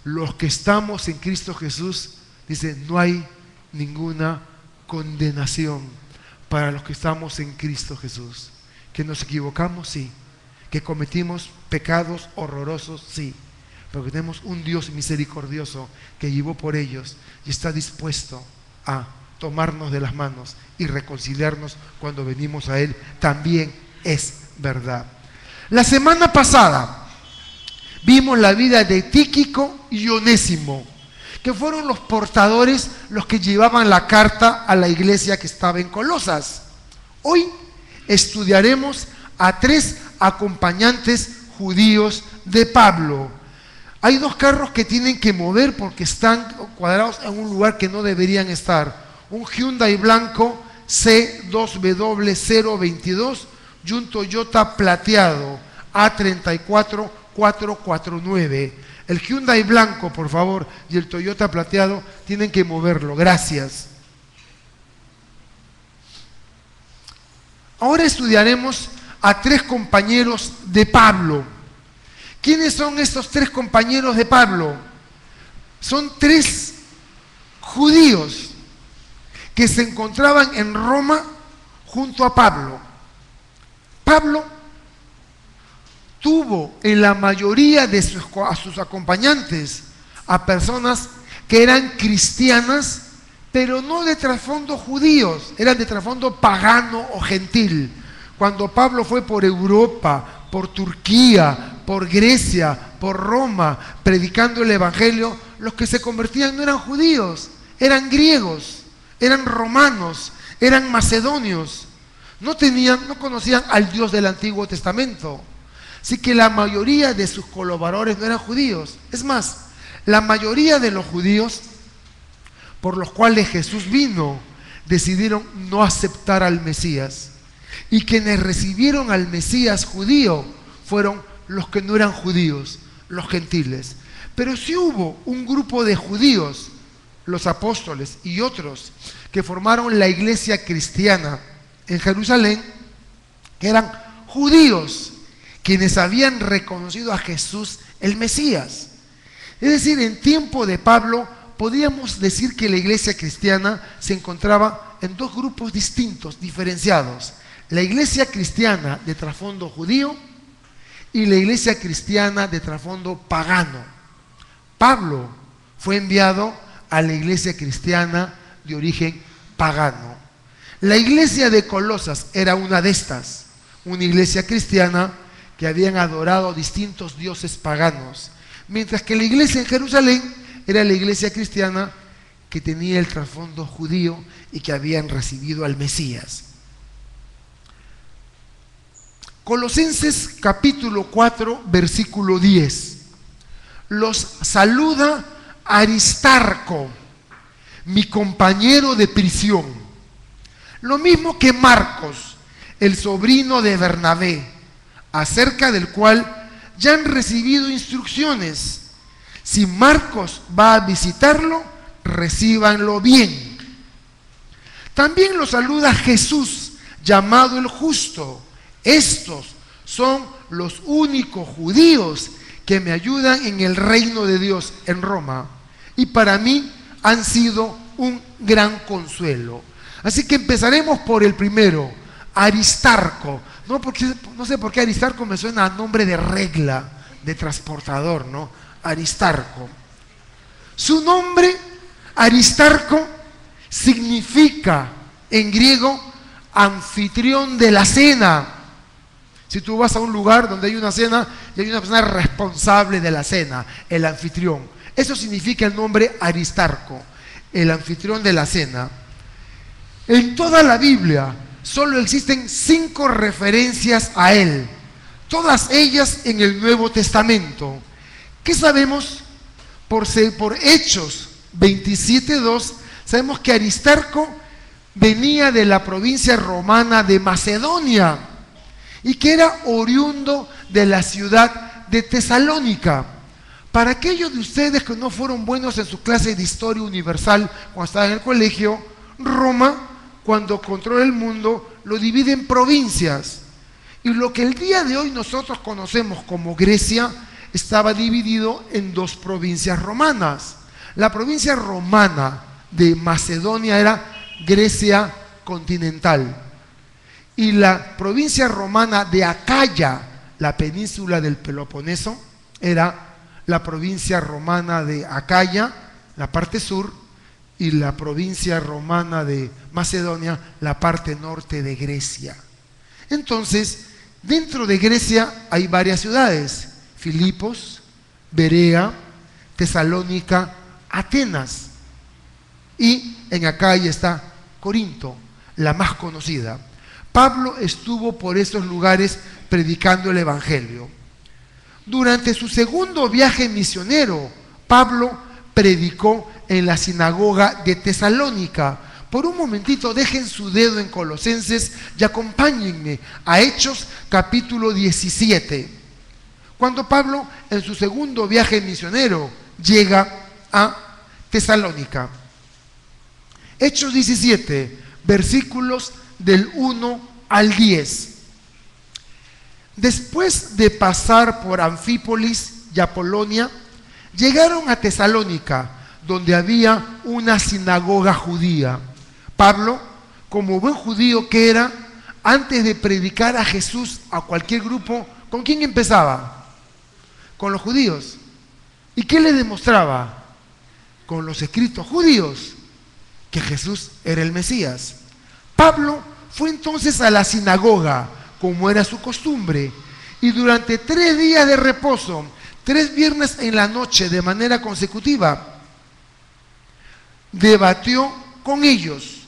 Los que estamos en Cristo Jesús, dice, no hay ninguna condenación para los que estamos en Cristo Jesús. Que nos equivocamos, sí. Que cometimos pecados horrorosos, sí. Pero que tenemos un Dios misericordioso que llevó por ellos y está dispuesto a tomarnos de las manos y reconciliarnos cuando venimos a Él, también es verdad. La semana pasada vimos la vida de Tíquico y Onésimo, que fueron los portadores, los que llevaban la carta a la iglesia que estaba en Colosas. Hoy estudiaremos a 3 acompañantes judíos de Pablo. Hay 2 carros que tienen que mover porque están cuadrados en un lugar que no deberían estar. Un Hyundai blanco C2W022 y un Toyota plateado A34449. El Hyundai blanco, por favor, y el Toyota plateado tienen que moverlo. Gracias. Ahora estudiaremos a 3 compañeros de Pablo. ¿Quiénes son estos 3 compañeros de Pablo? Son 3 judíos que se encontraban en Roma junto a Pablo. Pablo tuvo en la mayoría de sus acompañantes a personas que eran cristianas, pero no de trasfondo judíos, eran de trasfondo pagano o gentil. Cuando Pablo fue por Europa, por Turquía, por Grecia, por Roma, predicando el Evangelio, los que se convertían no eran judíos, eran griegos, eran romanos, eran macedonios. No conocían al Dios del Antiguo Testamento. Así que la mayoría de sus colaboradores no eran judíos. Es más, la mayoría de los judíos por los cuales Jesús vino, decidieron no aceptar al Mesías. Y quienes recibieron al Mesías judío fueron los que no eran judíos, los gentiles. Pero sí hubo un grupo de judíos, los apóstoles y otros, que formaron la iglesia cristiana en Jerusalén, que eran judíos, quienes habían reconocido a Jesús el Mesías. Es decir, en tiempo de Pablo, podríamos decir que la iglesia cristiana se encontraba en 2 grupos distintos, diferenciados. La iglesia cristiana de trasfondo judío y la iglesia cristiana de trasfondo pagano. Pablo fue enviado a la iglesia cristiana de origen pagano. La iglesia de Colosas era una de estas, una iglesia cristiana que habían adorado distintos dioses paganos, mientras que la iglesia en Jerusalén era la iglesia cristiana que tenía el trasfondo judío y que habían recibido al Mesías. Colosenses capítulo 4, versículo 10. Los saluda Aristarco, mi compañero de prisión. Lo mismo que Marcos, el sobrino de Bernabé, acerca del cual ya han recibido instrucciones. Si Marcos va a visitarlo, recíbanlo bien. También lo saluda Jesús, llamado el Justo. Estos son los únicos judíos que me ayudan en el reino de Dios en Roma. Y para mí han sido un gran consuelo. Así que empezaremos por el primero, Aristarco. No sé por qué Aristarco me suena a nombre de regla, de transportador, ¿no? Aristarco. Su nombre Aristarco significa en griego anfitrión de la cena. Si tú vas a un lugar donde hay una cena y hay una persona responsable de la cena, el anfitrión. Eso significa el nombre Aristarco, el anfitrión de la cena. En toda la Biblia solo existen 5 referencias a él, todas ellas en el Nuevo Testamento. ¿Qué sabemos? Por Hechos 27:2, sabemos que Aristarco venía de la provincia romana de Macedonia y que era oriundo de la ciudad de Tesalónica. Para aquellos de ustedes que no fueron buenos en su clase de historia universal cuando estaban en el colegio, Roma, cuando controla el mundo, lo divide en provincias. Y lo que el día de hoy nosotros conocemos como Grecia estaba dividido en 2 provincias romanas. La provincia romana de Macedonia era Grecia continental. Y la provincia romana de Acaya, la península del Peloponeso, era la provincia romana de Acaya, la parte sur, y la provincia romana de Macedonia, la parte norte de Grecia. Entonces, dentro de Grecia hay varias ciudades: Filipos, Berea, Tesalónica, Atenas. Y en Acaya está Corinto, la más conocida. Pablo estuvo por esos lugares predicando el Evangelio. Durante su segundo viaje misionero, Pablo predicó en la sinagoga de Tesalónica. Por un momentito dejen su dedo en Colosenses y acompáñenme a Hechos capítulo 17. Cuando Pablo en su segundo viaje misionero llega a Tesalónica. Hechos 17, versículos del 1 al 10. Después de pasar por Anfípolis y Apolonia, llegaron a Tesalónica, donde había una sinagoga judía. Pablo, como buen judío que era, antes de predicar a Jesús a cualquier grupo, ¿con quién empezaba? Con los judíos. ¿Y qué le demostraba? Con los escritos judíos, que Jesús era el Mesías. Pablo fue entonces a la sinagoga, como era su costumbre, y durante 3 días de reposo, 3 viernes en la noche de manera consecutiva, debatió con ellos.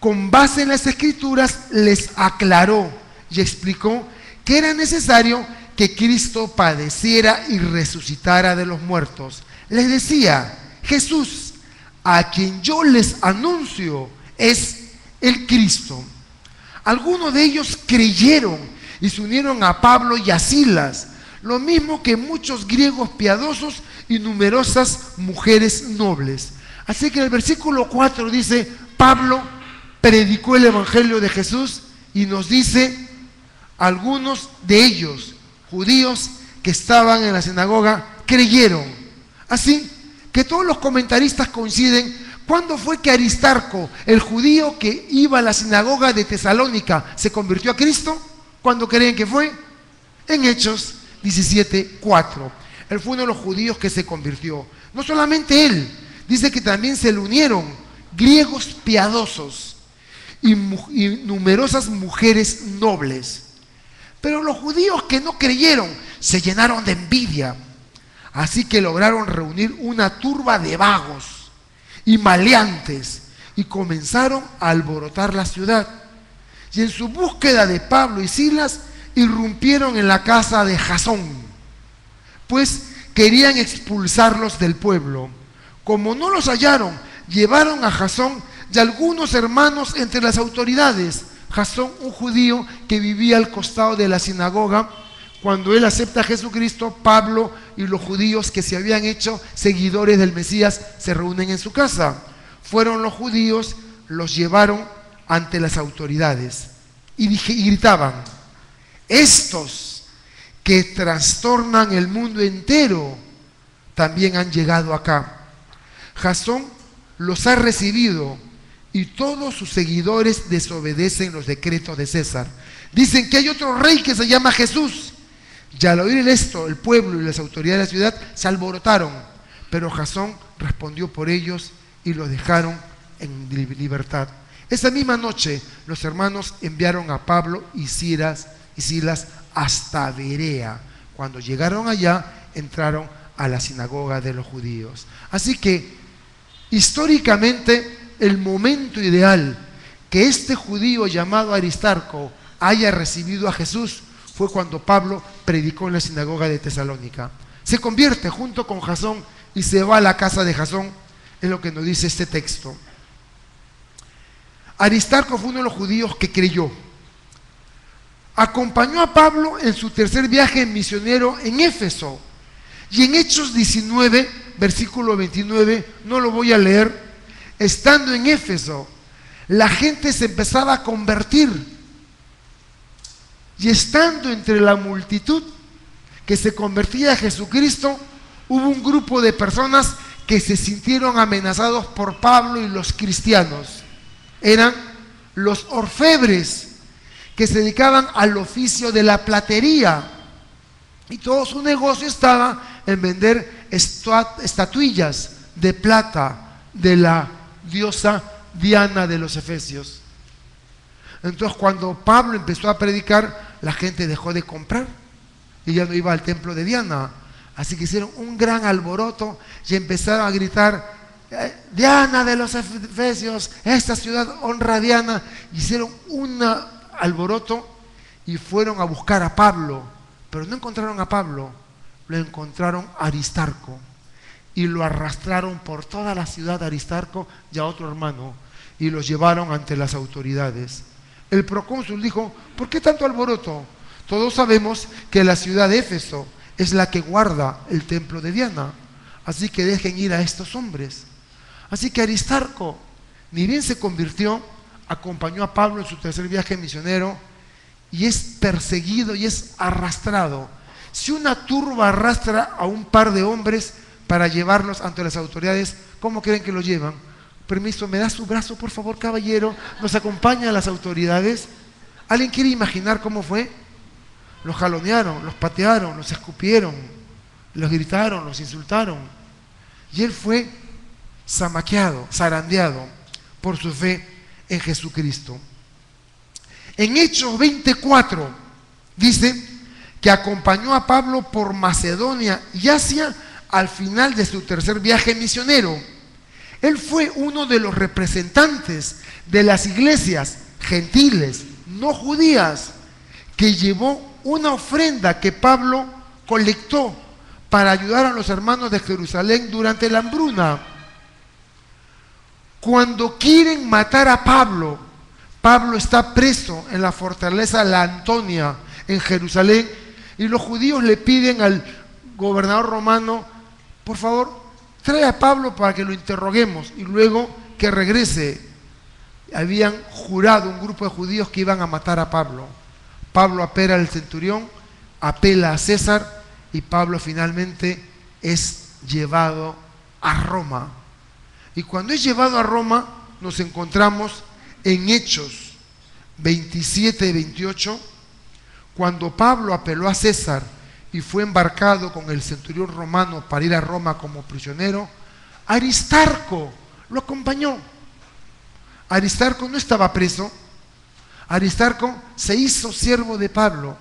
Con base en las Escrituras les aclaró y explicó que era necesario que Cristo padeciera y resucitara de los muertos. Les decía: Jesús, a quien yo les anuncio, es el Cristo. Algunos de ellos creyeron y se unieron a Pablo y a Silas, lo mismo que muchos griegos piadosos y numerosas mujeres nobles. Así que en el versículo 4 dice: Pablo predicó el Evangelio de Jesús, y nos dice: algunos de ellos, judíos que estaban en la sinagoga, creyeron. Así que todos los comentaristas coinciden. ¿Cuándo fue que Aristarco, el judío que iba a la sinagoga de Tesalónica, se convirtió a Cristo? ¿Cuándo creen que fue? En Hechos 17:4. Él fue uno de los judíos que se convirtió. No solamente él, dice que también se le unieron griegos piadosos y numerosas mujeres nobles. Pero los judíos que no creyeron se llenaron de envidia. Así que lograron reunir una turba de vagos y maleantes y comenzaron a alborotar la ciudad. Y en su búsqueda de Pablo y Silas, irrumpieron en la casa de Jasón, pues querían expulsarlos del pueblo. Como no los hallaron, llevaron a Jasón y algunos hermanos entre las autoridades. Jasón, un judío que vivía al costado de la sinagoga. Cuando él acepta a Jesucristo, Pablo y los judíos que se habían hecho seguidores del Mesías se reúnen en su casa. Fueron los judíos, los llevaron ante las autoridades y gritaban: estos que trastornan el mundo entero también han llegado acá. Jasón los ha recibido y todos sus seguidores desobedecen los decretos de César. Dicen que hay otro rey que se llama Jesús. Y al oír esto, el pueblo y las autoridades de la ciudad se alborotaron, pero Jasón respondió por ellos y los dejaron en libertad. Esa misma noche los hermanos enviaron a Pablo y Silas hasta Berea. Cuando llegaron allá, entraron a la sinagoga de los judíos. Así que, históricamente, el momento ideal que este judío llamado Aristarco haya recibido a Jesús fue cuando Pablo predicó en la sinagoga de Tesalónica. Se convierte junto con Jasón y se va a la casa de Jasón, es lo que nos dice este texto. Aristarco fue uno de los judíos que creyó. Acompañó a Pablo en su tercer viaje misionero en Éfeso. Y en Hechos 19, versículo 29, no lo voy a leer, estando en Éfeso, la gente se empezaba a convertir. Y estando entre la multitud que se convertía a Jesucristo, hubo un grupo de personas que se sintieron amenazados por Pablo y los cristianos. Eran los orfebres, que se dedicaban al oficio de la platería. Y todo su negocio estaba en vender estatuillas de plata de la diosa Diana de los Efesios. Entonces, cuando Pablo empezó a predicar, la gente dejó de comprar y ya no iba al templo de Diana. Así que hicieron un gran alboroto y empezaron a gritar: Diana de los Efesios, esta ciudad honra a Diana. Hicieron un alboroto y fueron a buscar a Pablo, pero no encontraron a Pablo, lo encontraron a Aristarco y lo arrastraron por toda la ciudad, Aristarco y a otro hermano, y los llevaron ante las autoridades. El procónsul dijo: ¿por qué tanto alboroto? Todos sabemos que la ciudad de Éfeso es la que guarda el templo de Diana, así que dejen ir a estos hombres. Así que Aristarco, ni bien se convirtió, acompañó a Pablo en su tercer viaje misionero y es perseguido y es arrastrado. Si una turba arrastra a un par de hombres para llevarlos ante las autoridades, ¿cómo creen que lo llevan? Permiso, ¿me da su brazo, por favor, caballero? ¿Nos acompaña a las autoridades? ¿Alguien quiere imaginar cómo fue? Los jalonearon, los patearon, los escupieron, los gritaron, los insultaron. Y él fue zamaqueado, zarandeado por su fe en Jesucristo. En Hechos 24 dice que acompañó a Pablo por Macedonia y Asia al final de su tercer viaje misionero. Él fue uno de los representantes de las iglesias gentiles, no judías, que llevó una ofrenda que Pablo colectó para ayudar a los hermanos de Jerusalén durante la hambruna. Cuando quieren matar a Pablo, Pablo está preso en la fortaleza La Antonia en Jerusalén, y los judíos le piden al gobernador romano: por favor, trae a Pablo para que lo interroguemos y luego que regrese. Habían jurado un grupo de judíos que iban a matar a Pablo. Pablo apela al centurión, apela a César, y Pablo finalmente es llevado a Roma. Y cuando es llevado a Roma, nos encontramos en Hechos 27 y 28, cuando Pablo apeló a César y fue embarcado con el centurión romano para ir a Roma como prisionero. Aristarco lo acompañó. Aristarco no estaba preso. Aristarco se hizo siervo de Pablo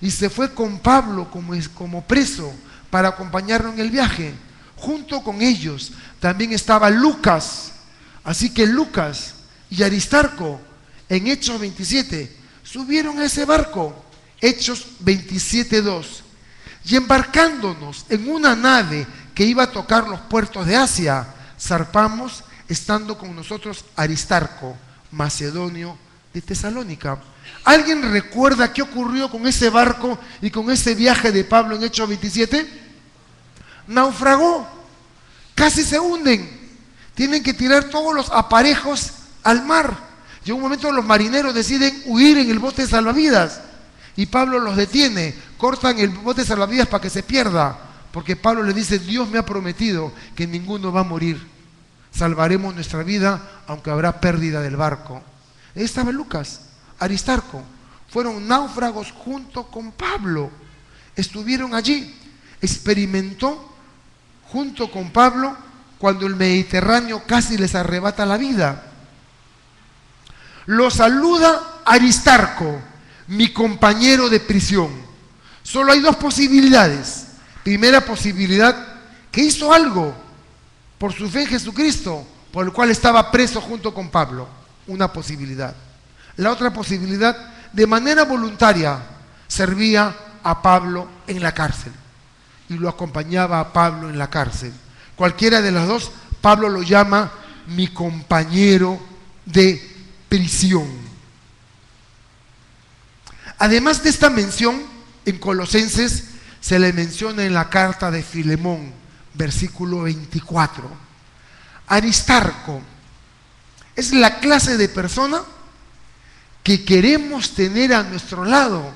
y se fue con Pablo como preso para acompañarlo en el viaje. Junto con ellos también estaba Lucas. Así que Lucas y Aristarco en Hechos 27 subieron a ese barco. Hechos 27:2. Y embarcándonos en una nave que iba a tocar los puertos de Asia, zarpamos, estando con nosotros Aristarco, macedonio de Tesalónica. ¿Alguien recuerda qué ocurrió con ese barco y con ese viaje de Pablo en Hechos 27? Naufragó, casi se hunden, tienen que tirar todos los aparejos al mar. Y en un momento los marineros deciden huir en el bote de salvavidas y Pablo los detiene, cortan el bote de salvavidas para que se pierda, porque Pablo le dice: Dios me ha prometido que ninguno va a morir, salvaremos nuestra vida aunque habrá pérdida del barco. Ahí estaba Lucas, Aristarco, fueron náufragos junto con Pablo, estuvieron allí, experimentó junto con Pablo cuando el Mediterráneo casi les arrebata la vida. Lo saluda Aristarco, mi compañero de prisión. Solo hay dos posibilidades. Primera posibilidad, que hizo algo por su fe en Jesucristo, por el cual estaba preso junto con Pablo. Una posibilidad. La otra posibilidad, de manera voluntaria, servía a Pablo en la cárcel y lo acompañaba a Pablo en la cárcel. Cualquiera de las dos, Pablo lo llama mi compañero de prisión. Además de esta mención, en Colosenses se le menciona en la carta de Filemón, versículo 24. Aristarco es la clase de persona que queremos tener a nuestro lado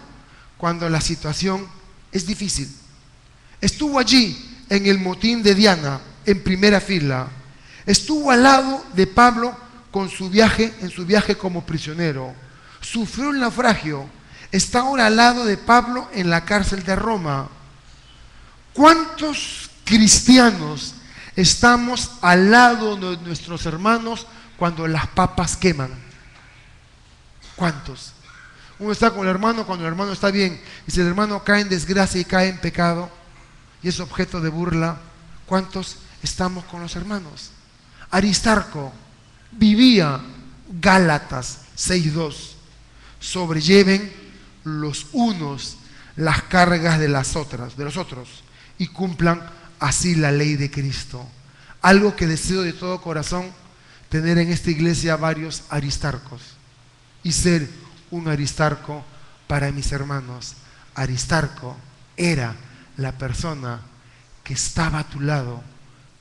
cuando la situación es difícil. Estuvo allí en el motín de Diana, en primera fila. Estuvo al lado de Pablo en su viaje como prisionero. Sufrió el naufragio. Está ahora al lado de Pablo en la cárcel de Roma. ¿Cuántos cristianos estamos al lado de nuestros hermanos cuando las papas queman? ¿Cuántos? Uno está con el hermano cuando el hermano está bien, y si el hermano cae en desgracia y cae en pecado y es objeto de burla, ¿cuántos estamos con los hermanos? Aristarco vivía Gálatas 6:2. Sobrelleven los unos las cargas de los otros y cumplan así la ley de Cristo. Algo que deseo de todo corazón, tener en esta iglesia varios Aristarcos y ser un Aristarco para mis hermanos. Aristarco era la persona que estaba a tu lado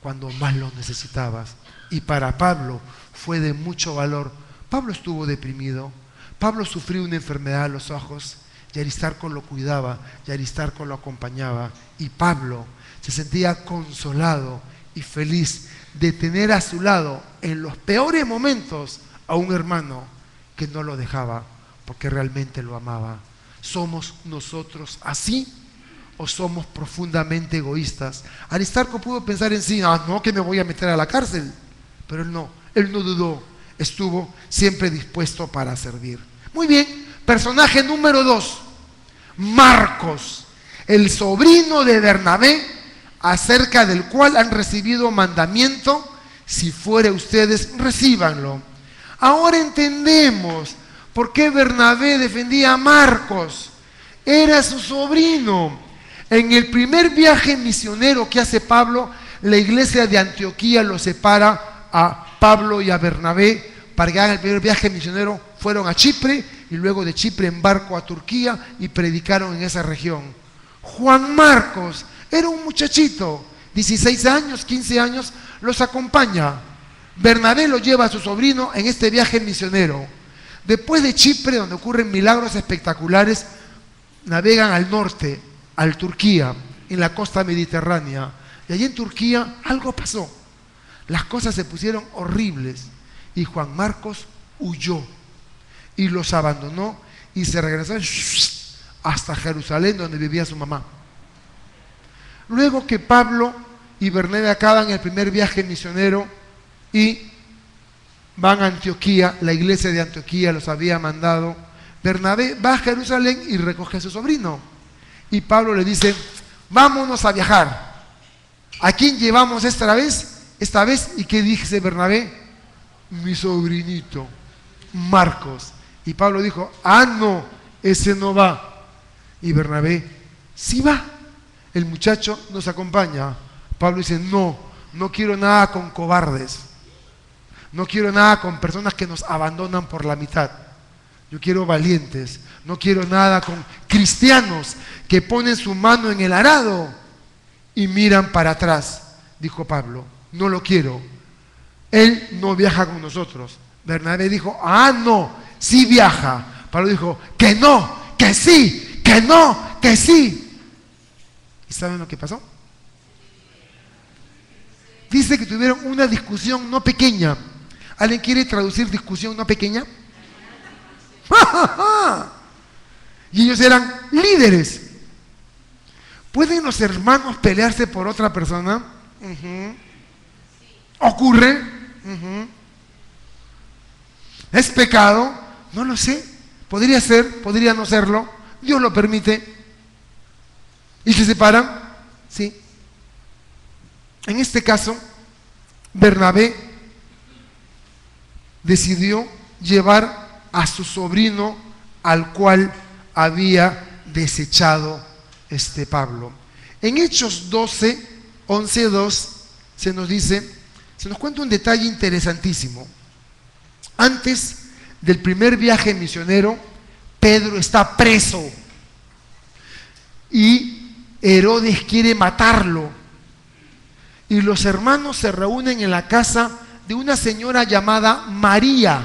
cuando más lo necesitabas, y para Pablo fue de mucho valor. Pablo estuvo deprimido, Pablo sufrió una enfermedad a los ojos, y Aristarco lo cuidaba, y Aristarco lo acompañaba, y Pablo se sentía consolado y feliz de tener a su lado en los peores momentos a un hermano que no lo dejaba porque realmente lo amaba. ¿Somos nosotros así o somos profundamente egoístas? Aristarco pudo pensar en sí, no, que me voy a meter a la cárcel, pero él no dudó, estuvo siempre dispuesto para servir. Muy bien, personaje número 2, Marcos, el sobrino de Bernabé, acerca del cual han recibido mandamiento: si fuere ustedes, recíbanlo. Ahora entendemos por qué Bernabé defendía a Marcos. Era su sobrino. En el primer viaje misionero que hace Pablo, la iglesia de Antioquía lo separa a Pablo y a Bernabé para que hagan el primer viaje misionero. Fueron a Chipre y luego de Chipre en barco a Turquía y predicaron en esa región. Juan Marcos era un muchachito, 16 años, 15 años, los acompaña. Bernabé lo lleva a su sobrino en este viaje misionero. Después de Chipre, donde ocurren milagros espectaculares, navegan al norte, al Turquía, en la costa mediterránea. Y allí en Turquía algo pasó. Las cosas se pusieron horribles y Juan Marcos huyó y los abandonó y se regresó hasta Jerusalén, donde vivía su mamá. Luego que Pablo y Bernabé acaban el primer viaje misionero y van a Antioquía, la iglesia de Antioquía los había mandado, Bernabé va a Jerusalén y recoge a su sobrino. Y Pablo le dice: vámonos a viajar. ¿A quién llevamos esta vez? ¿Y qué dice Bernabé? Mi sobrinito, Marcos. Y Pablo dijo: no, ese no va. Y Bernabé: sí va. El muchacho nos acompaña. Pablo dice: no quiero nada con cobardes. No quiero nada con personas que nos abandonan por la mitad. Yo quiero valientes. No quiero nada con cristianos que ponen su mano en el arado y miran para atrás. Dijo Pablo: no lo quiero. Él no viaja con nosotros. Bernabé dijo: no, sí viaja. Pablo dijo: que no, que sí, que no, que sí. ¿Y saben lo que pasó? Dice que tuvieron una discusión no pequeña. ¿Alguien quiere traducir discusión no pequeña? Y ellos eran líderes. ¿Pueden los hermanos pelearse por otra persona? ¿Ocurre? Uh-huh. ¿Es pecado? No lo sé. Podría ser, podría no serlo. Dios lo permite. ¿Y se separan? Sí. En este caso, Bernabé decidió llevar a su sobrino al cual había desechado Pablo. En Hechos 12, 11, 2 se nos cuenta un detalle interesantísimo. Antes del primer viaje misionero, Pedro está preso y Herodes quiere matarlo. Y los hermanos se reúnen en la casa de una señora llamada María.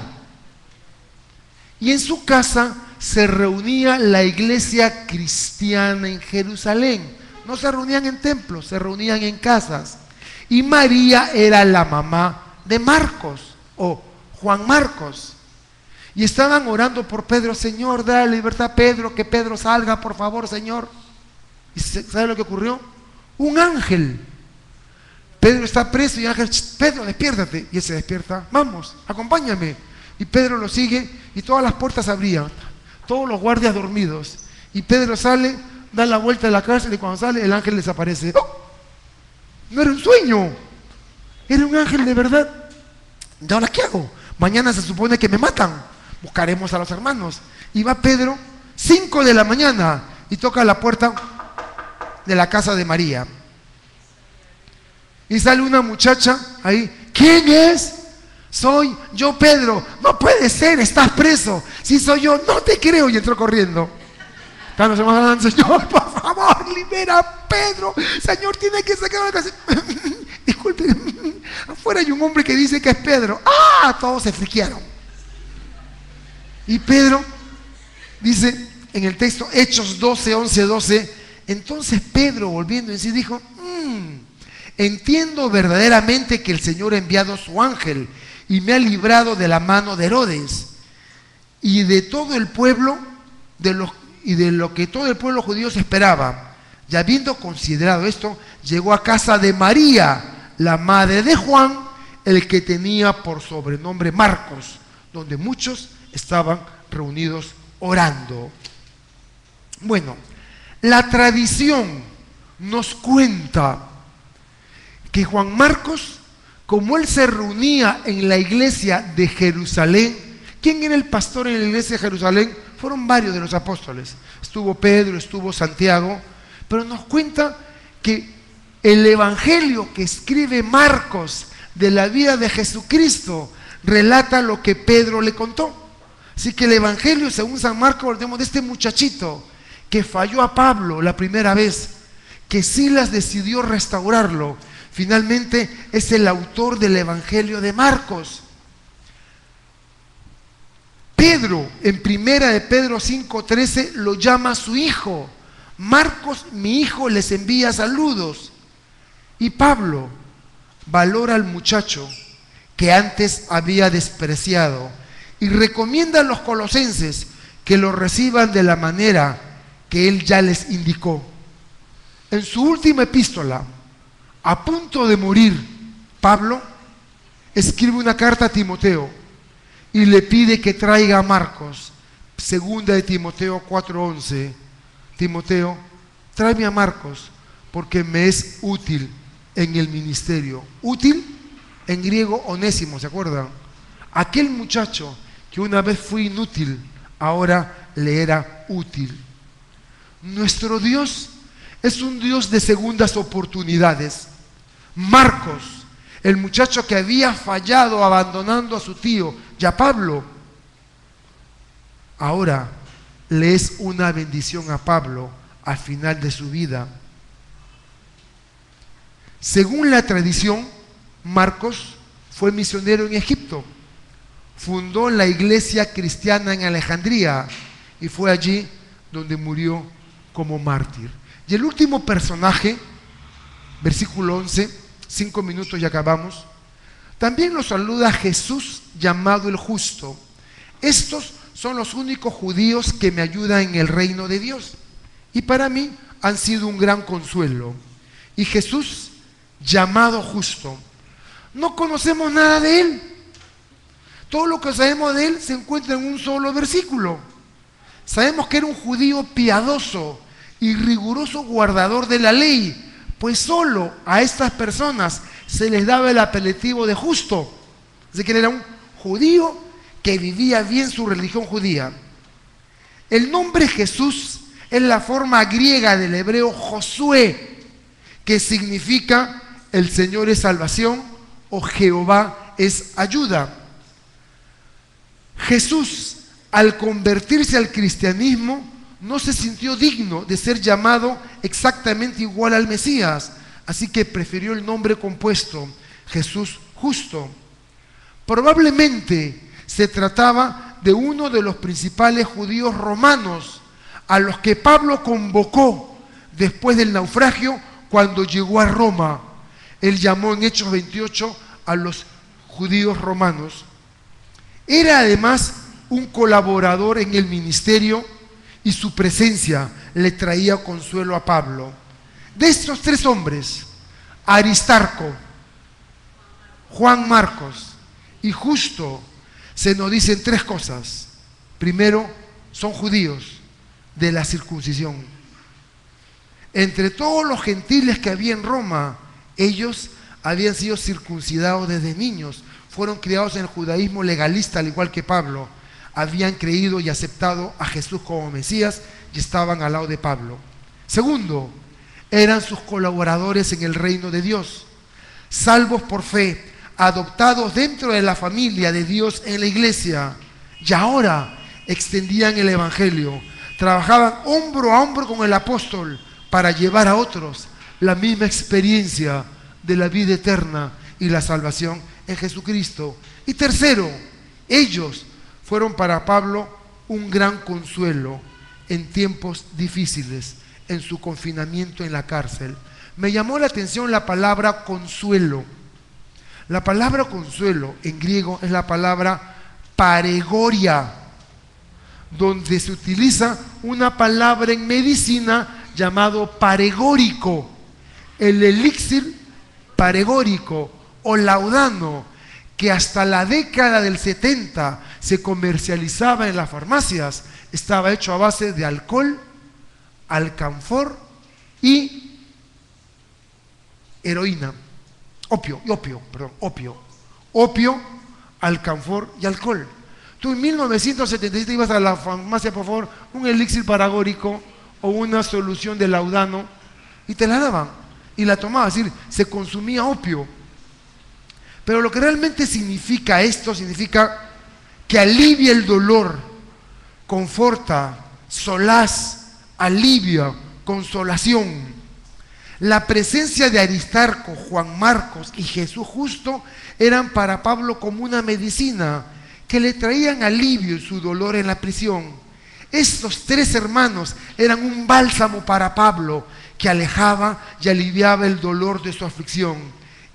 Y en su casa se reunía la iglesia cristiana en Jerusalén. No se reunían en templos, se reunían en casas. Y María era la mamá de Marcos, o Juan Marcos. Y estaban orando por Pedro. Señor, dale libertad a Pedro, que Pedro salga, por favor, Señor. ¿Y sabe lo que ocurrió? Un ángel. Pedro está preso y el ángel, Pedro, despiértate. Y él se despierta, vamos, acompáñame. Y Pedro lo sigue y todas las puertas se abrían, todos los guardias dormidos. Y Pedro sale, da la vuelta de la cárcel y cuando sale el ángel desaparece. ¡Oh! No era un sueño, era un ángel de verdad. ¿Y ahora qué hago? Mañana se supone que me matan. Buscaremos a los hermanos. Y va Pedro, 5 de la mañana, y toca la puerta de la casa de María. Y sale una muchacha ahí. ¿Quién es? Soy yo, Pedro. No puede ser, estás preso. Si soy yo, no te creo. Y entró corriendo. Están los hermanos hablando, Señor, por favor, libera a Pedro. Señor, tiene que sacar la casa. Disculpe, afuera hay un hombre que dice que es Pedro. ¡Ah! Todos se friquearon. Y Pedro dice en el texto, Hechos 12, 11, 12. Entonces Pedro, volviendo en sí, dijo: entiendo verdaderamente que el Señor ha enviado a su ángel y me ha librado de la mano de Herodes y de todo el pueblo, de lo que todo el pueblo judío se esperaba. Y habiendo considerado esto, llegó a casa de María, la madre de Juan, el que tenía por sobrenombre Marcos, donde muchos estaban reunidos orando. Bueno, la tradición nos cuenta que Juan Marcos, como él se reunía en la iglesia de Jerusalén, ¿quién era el pastor en la iglesia de Jerusalén? Fueron varios de los apóstoles. Estuvo Pedro, estuvo Santiago, pero nos cuenta que el evangelio que escribe Marcos de la vida de Jesucristo relata lo que Pedro le contó. Así que el evangelio, según San Marcos, hablamos de este muchachito que falló a Pablo la primera vez, que Silas decidió restaurarlo. Finalmente es el autor del evangelio de Marcos. Pedro, en primera de Pedro 5:13, lo llama su hijo. Marcos, mi hijo, les envía saludos. Y Pablo valora al muchacho que antes había despreciado y recomienda a los colosenses que lo reciban de la manera que él ya les indicó. En su última epístola, a punto de morir, Pablo escribe una carta a Timoteo y le pide que traiga a Marcos. Segunda de Timoteo 4:11. Timoteo, tráeme a Marcos porque me es útil en el ministerio. Útil, en griego, onésimo, ¿se acuerdan? Aquel muchacho que una vez fue inútil, ahora le era útil. Nuestro Dios es un Dios de segundas oportunidades. Marcos, el muchacho que había fallado abandonando a su tío y a Pablo, ahora le es una bendición a Pablo al final de su vida. Según la tradición, Marcos fue misionero en Egipto, fundó la iglesia cristiana en Alejandría y fue allí donde murió como mártir. Y el último personaje, versículo 11, 5 minutos y acabamos. También nos saluda Jesús, llamado el Justo. Estos son los únicos judíos que me ayudan en el reino de Dios y para mí han sido un gran consuelo. Y Jesús, llamado Justo, No conocemos nada de él. Todo lo que sabemos de él se encuentra en un solo versículo. Sabemos que era un judío piadoso y riguroso guardador de la ley, pues solo a estas personas se les daba el apelativo de justo. Así que él era un judío que vivía bien su religión judía. El nombre Jesús es la forma griega del hebreo Josué, que significa el Señor es salvación o Jehová es ayuda. Jesús, al convertirse al cristianismo, no se sintió digno de ser llamado exactamente igual al Mesías, así que prefirió el nombre compuesto, Jesús Justo. Probablemente se trataba de uno de los principales judíos romanos a los que Pablo convocó después del naufragio cuando llegó a Roma. Él llamó en Hechos 28 a los judíos romanos. Era además un colaborador en el ministerio y su presencia le traía consuelo a Pablo. De estos tres hombres, Aristarco, Juan Marcos y Justo, se nos dicen tres cosas. Primero, son judíos de la circuncisión. Entre todos los gentiles que había en Roma, ellos habían sido circuncidados desde niños, fueron criados en el judaísmo legalista, al igual que Pablo. Habían creído y aceptado a Jesús como Mesías y estaban al lado de Pablo. Segundo, eran sus colaboradores en el reino de Dios, salvos por fe, adoptados dentro de la familia de Dios en la iglesia, y ahora extendían el evangelio, trabajaban hombro a hombro con el apóstol para llevar a otros la misma experiencia de la vida eterna y la salvación en Jesucristo. Y tercero, ellos fueron para Pablo un gran consuelo en tiempos difíciles, en su confinamiento en la cárcel. Me llamó la atención la palabra consuelo. La palabra consuelo en griego es la palabra paregoria, donde se utiliza una palabra en medicina llamado paregórico, el elixir paregórico o laudano, que hasta la década del 70 se comercializaba en las farmacias. Estaba hecho a base de alcohol, alcanfor y heroína. Opio, alcanfor y alcohol. Tú en 1977 ibas a la farmacia, por favor, un elixir paragórico o una solución de laudano y te la daban y la tomabas, es decir, se consumía opio. Pero lo que realmente significa esto, significa que alivia el dolor, conforta, solaz, alivia, consolación. La presencia de Aristarco, Juan Marcos y Jesús Justo eran para Pablo como una medicina que le traían alivio en su dolor en la prisión. Estos tres hermanos eran un bálsamo para Pablo que alejaba y aliviaba el dolor de su aflicción.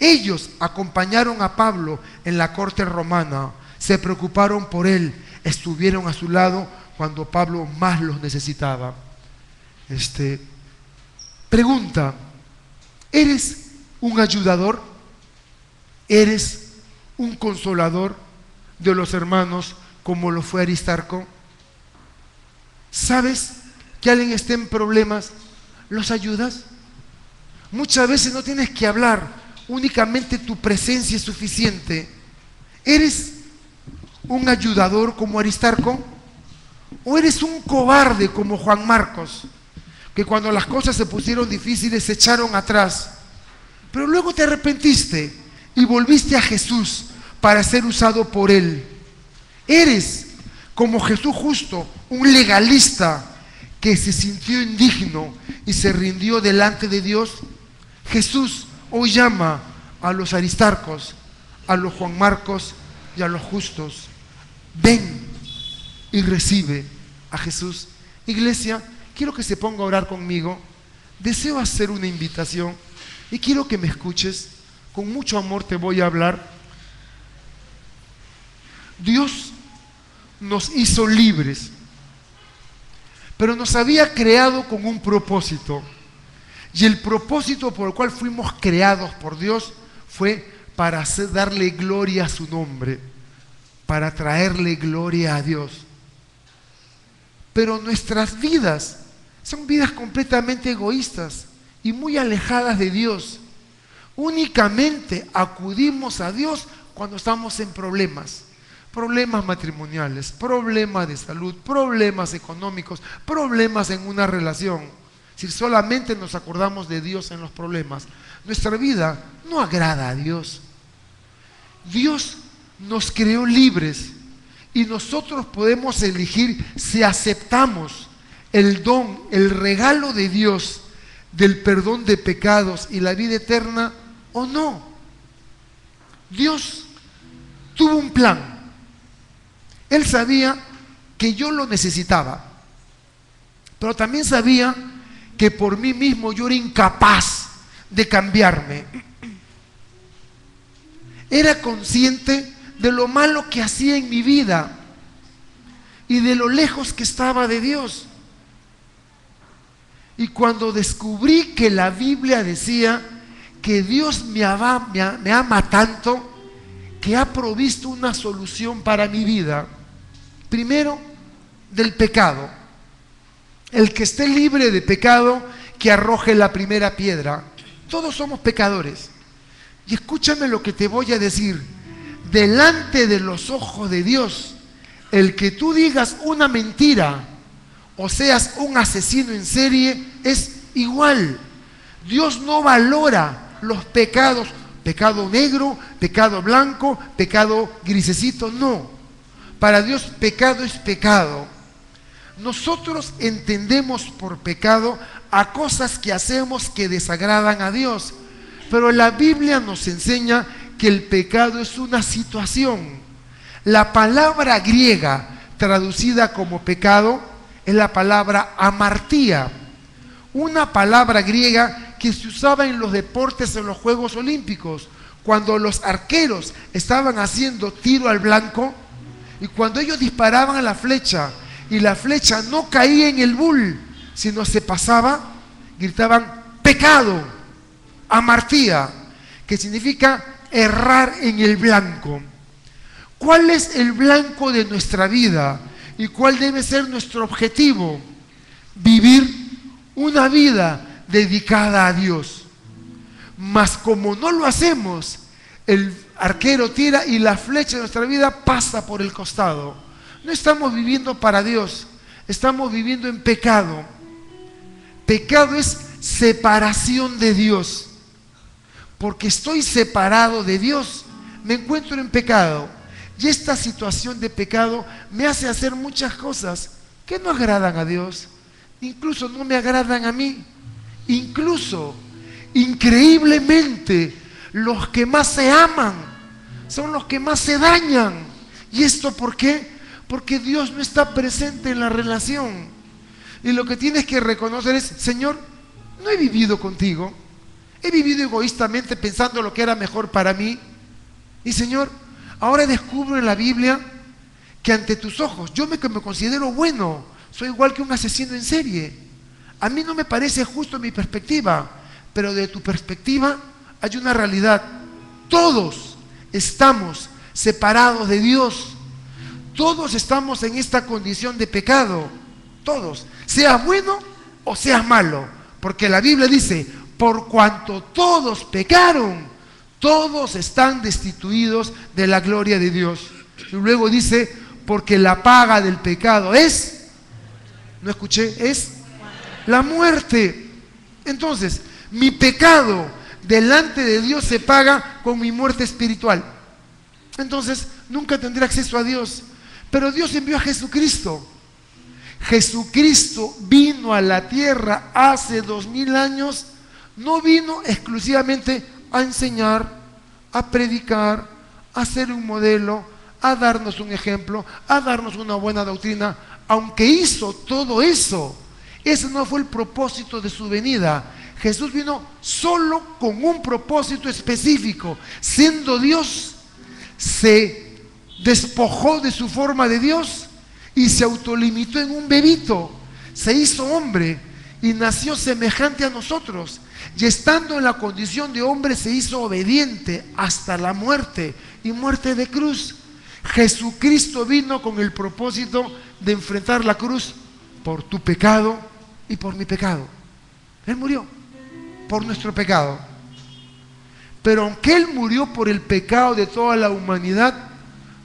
Ellos acompañaron a Pablo en la corte romana, se preocuparon por él, estuvieron a su lado cuando Pablo más los necesitaba. Pregunta: ¿eres un ayudador? ¿Eres un consolador de los hermanos como lo fue Aristarco? ¿Sabes que alguien esté en problemas? ¿Los ayudas? Muchas veces no tienes que hablar, únicamente tu presencia es suficiente. ¿Eres un ayudador como Aristarco? ¿O eres un cobarde como Juan Marcos, que cuando las cosas se pusieron difíciles se echaron atrás, pero luego te arrepentiste y volviste a Jesús para ser usado por Él? ¿Eres como Jesús Justo, un legalista que se sintió indigno y se rindió delante de Dios? Jesús hoy llama a los Aristarcos, a los Juan Marcos y a los Justos. Ven y recibe a Jesús. Iglesia, quiero que se ponga a orar conmigo. Deseo hacer una invitación y quiero que me escuches. Con mucho amor te voy a hablar. Dios nos hizo libres, pero nos había creado con un propósito. Y el propósito por el cual fuimos creados por Dios fue para darle gloria a su nombre, para traerle gloria a Dios. Pero nuestras vidas son vidas completamente egoístas y muy alejadas de Dios. Únicamente acudimos a Dios cuando estamos en problemas. Problemas matrimoniales, problemas de salud, problemas económicos, problemas en una relación. Si solamente nos acordamos de Dios en los problemas, nuestra vida no agrada a Dios. Dios nos creó libres y nosotros podemos elegir si aceptamos el don, el regalo de Dios del perdón de pecados y la vida eterna o no. Dios tuvo un plan. Él sabía que yo lo necesitaba, pero también sabía que por mí mismo yo era incapaz de cambiarme. Era consciente de lo malo que hacía en mi vida y de lo lejos que estaba de Dios. Y cuando descubrí que la Biblia decía que Dios me ama tanto, que ha provisto una solución para mi vida, primero, del pecado. El que esté libre de pecado, que arroje la primera piedra. Todos somos pecadores. Y escúchame lo que te voy a decir. Delante de los ojos de Dios, el que tú digas una mentira o seas un asesino en serie es igual. Dios no valora los pecados, pecado negro, pecado blanco, pecado grisecito, no. Para Dios pecado es pecado. Nosotros entendemos por pecado a cosas que hacemos que desagradan a Dios, pero la Biblia nos enseña que el pecado es una situación. La palabra griega traducida como pecado es la palabra amartía, una palabra griega que se usaba en los deportes, en los Juegos Olímpicos, cuando los arqueros estaban haciendo tiro al blanco y cuando ellos disparaban a la flecha y la flecha no caía en el bull, sino se pasaba, gritaban pecado, amartía, que significa errar en el blanco. ¿Cuál es el blanco de nuestra vida? ¿Y cuál debe ser nuestro objetivo? Vivir una vida dedicada a Dios. Mas como no lo hacemos, el arquero tira y la flecha de nuestra vida pasa por el costado. No estamos viviendo para Dios, estamos viviendo en pecado. Pecado es separación de Dios. Porque estoy separado de Dios, me encuentro en pecado. Y esta situación de pecado me hace hacer muchas cosas que no agradan a Dios. Incluso no me agradan a mí. Incluso, increíblemente, los que más se aman son los que más se dañan. ¿Y esto por qué? Porque Dios no está presente en la relación. Y lo que tienes que reconocer es, Señor, no he vivido contigo. He vivido egoístamente pensando lo que era mejor para mí. Y Señor, ahora descubro en la Biblia que ante tus ojos, yo me considero bueno, soy igual que un asesino en serie. A mí no me parece justo mi perspectiva, pero de tu perspectiva hay una realidad. Todos estamos separados de Dios. Todos estamos en esta condición de pecado. Todos. Seas bueno o seas malo. Porque la Biblia dice, por cuanto todos pecaron, todos están destituidos de la gloria de Dios. Y luego dice, porque la paga del pecado es, no escuché, es la muerte. Entonces, mi pecado delante de Dios se paga con mi muerte espiritual. Entonces, nunca tendré acceso a Dios. Pero Dios envió a Jesucristo. Jesucristo vino a la tierra hace 2000 años. No vino exclusivamente a enseñar, a predicar, a ser un modelo, a darnos un ejemplo, a darnos una buena doctrina. Aunque hizo todo eso, ese no fue el propósito de su venida. Jesús vino solo con un propósito específico. Siendo Dios, se despojó de su forma de Dios y se autolimitó en un bebito. Se hizo hombre y nació semejante a nosotros. y estando en la condición de hombre se hizo obediente hasta la muerte, y muerte de cruz. Jesucristo vino con el propósito de enfrentar la cruz por tu pecado y por mi pecado. Él murió por nuestro pecado. Pero aunque Él murió por el pecado de toda la humanidad,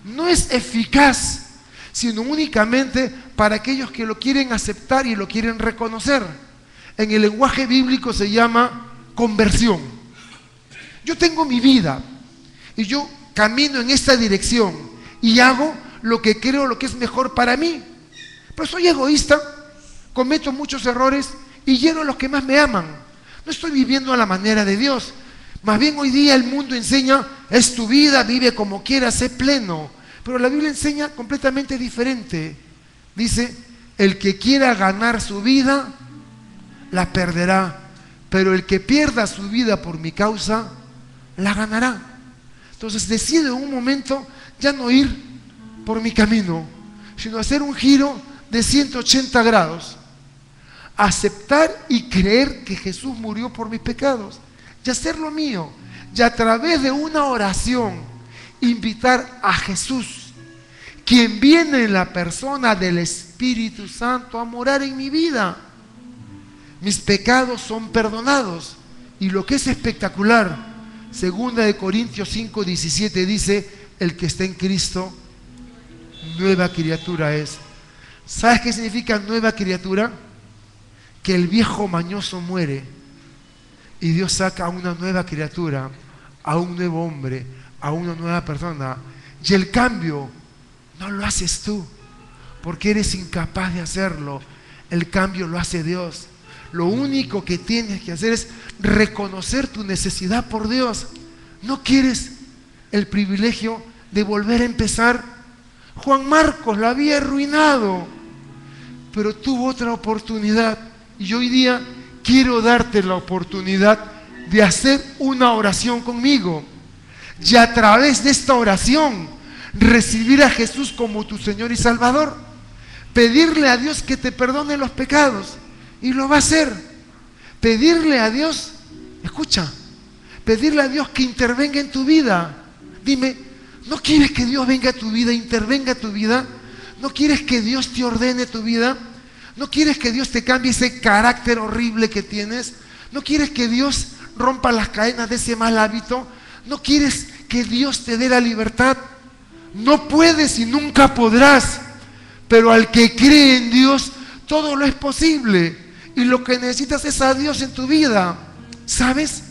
no es eficaz, sino únicamente para aquellos que lo quieren aceptar y lo quieren reconocer. En el lenguaje bíblico se llama conversión. Yo tengo mi vida y yo camino en esta dirección y hago lo que creo, lo que es mejor para mí. Pero soy egoísta, cometo muchos errores y hiero a los que más me aman. No estoy viviendo a la manera de Dios. Más bien hoy día el mundo enseña, es tu vida, vive como quieras, sé pleno. Pero la Biblia enseña completamente diferente. Dice, el que quiera ganar su vida, la perderá. Pero el que pierda su vida por mi causa, la ganará. Entonces decido en un momento ya no ir por mi camino, sino hacer un giro de 180 grados. Aceptar y creer que Jesús murió por mis pecados y hacer lo mío. Y a través de una oración, invitar a Jesús, quien viene en la persona del Espíritu Santo, a morar en mi vida. Mis pecados son perdonados. Y lo que es espectacular, 2 Corintios 5:17 dice, el que está en Cristo, nueva criatura es. ¿Sabes qué significa nueva criatura? Que el viejo mañoso muere y Dios saca a una nueva criatura, a un nuevo hombre, a una nueva persona. Y el cambio no lo haces tú, porque eres incapaz de hacerlo. El cambio lo hace Dios. Lo único que tienes que hacer es reconocer tu necesidad por Dios. ¿No quieres el privilegio de volver a empezar? Juan Marcos lo había arruinado, pero tuvo otra oportunidad. Y hoy día quiero darte la oportunidad de hacer una oración conmigo. Y a través de esta oración, recibir a Jesús como tu Señor y Salvador. Pedirle a Dios que te perdone los pecados. Y lo va a hacer. Pedirle a Dios, escucha, pedirle a Dios que intervenga en tu vida. Dime, ¿no quieres que Dios venga a tu vida, intervenga a tu vida? ¿No quieres que Dios te ordene tu vida? ¿No quieres que Dios te cambie ese carácter horrible que tienes? ¿No quieres que Dios rompa las cadenas de ese mal hábito? ¿No quieres que Dios te dé la libertad? No puedes y nunca podrás, pero al que cree en Dios, todo lo es posible. Y lo que necesitas es a Dios en tu vida. ¿Sabes?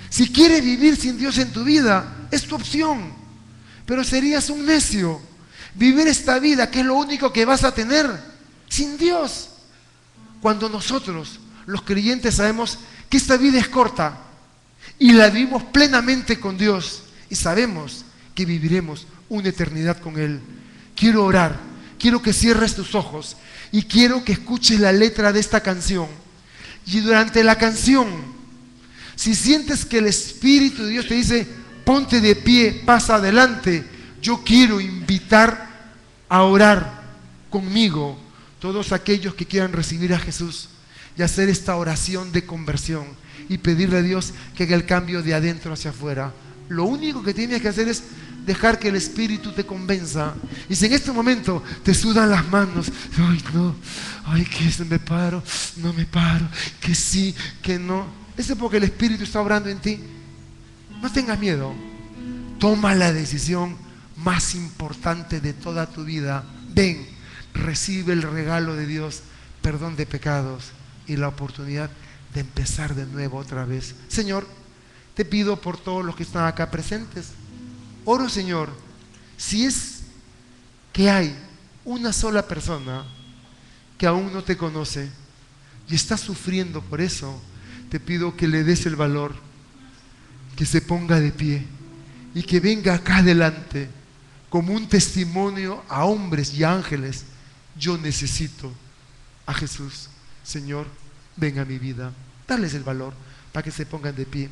Si quieres vivir sin Dios en tu vida, es tu opción. Pero serías un necio. Vivir esta vida, que es lo único que vas a tener, sin Dios. Cuando nosotros, los creyentes, sabemos que esta vida es corta y la vivimos plenamente con Dios y sabemos que viviremos una eternidad con Él. Quiero orar, quiero que cierres tus ojos y quiero que escuches la letra de esta canción. Y durante la canción, si sientes que el Espíritu de Dios te dice, ponte de pie, pasa adelante, yo quiero invitar a orar conmigo todos aquellos que quieran recibir a Jesús y hacer esta oración de conversión y pedirle a Dios que haga el cambio de adentro hacia afuera. Lo único que tienes que hacer es dejar que el Espíritu te convenza. Y si en este momento te sudan las manos, ay no, ay que me paro, no me paro, que sí, que no, eso es porque el Espíritu está obrando en ti. No tengas miedo, toma la decisión más importante de toda tu vida. Ven, recibe el regalo de Dios, perdón de pecados y la oportunidad de empezar de nuevo otra vez. Señor, te pido por todos los que están acá presentes. Oro, Señor, si es que hay una sola persona que aún no te conoce y está sufriendo por eso, te pido que le des el valor, que se ponga de pie y que venga acá adelante como un testimonio a hombres y ángeles. Yo necesito a Jesús. Señor, ven a mi vida. Dales el valor para que se pongan de pie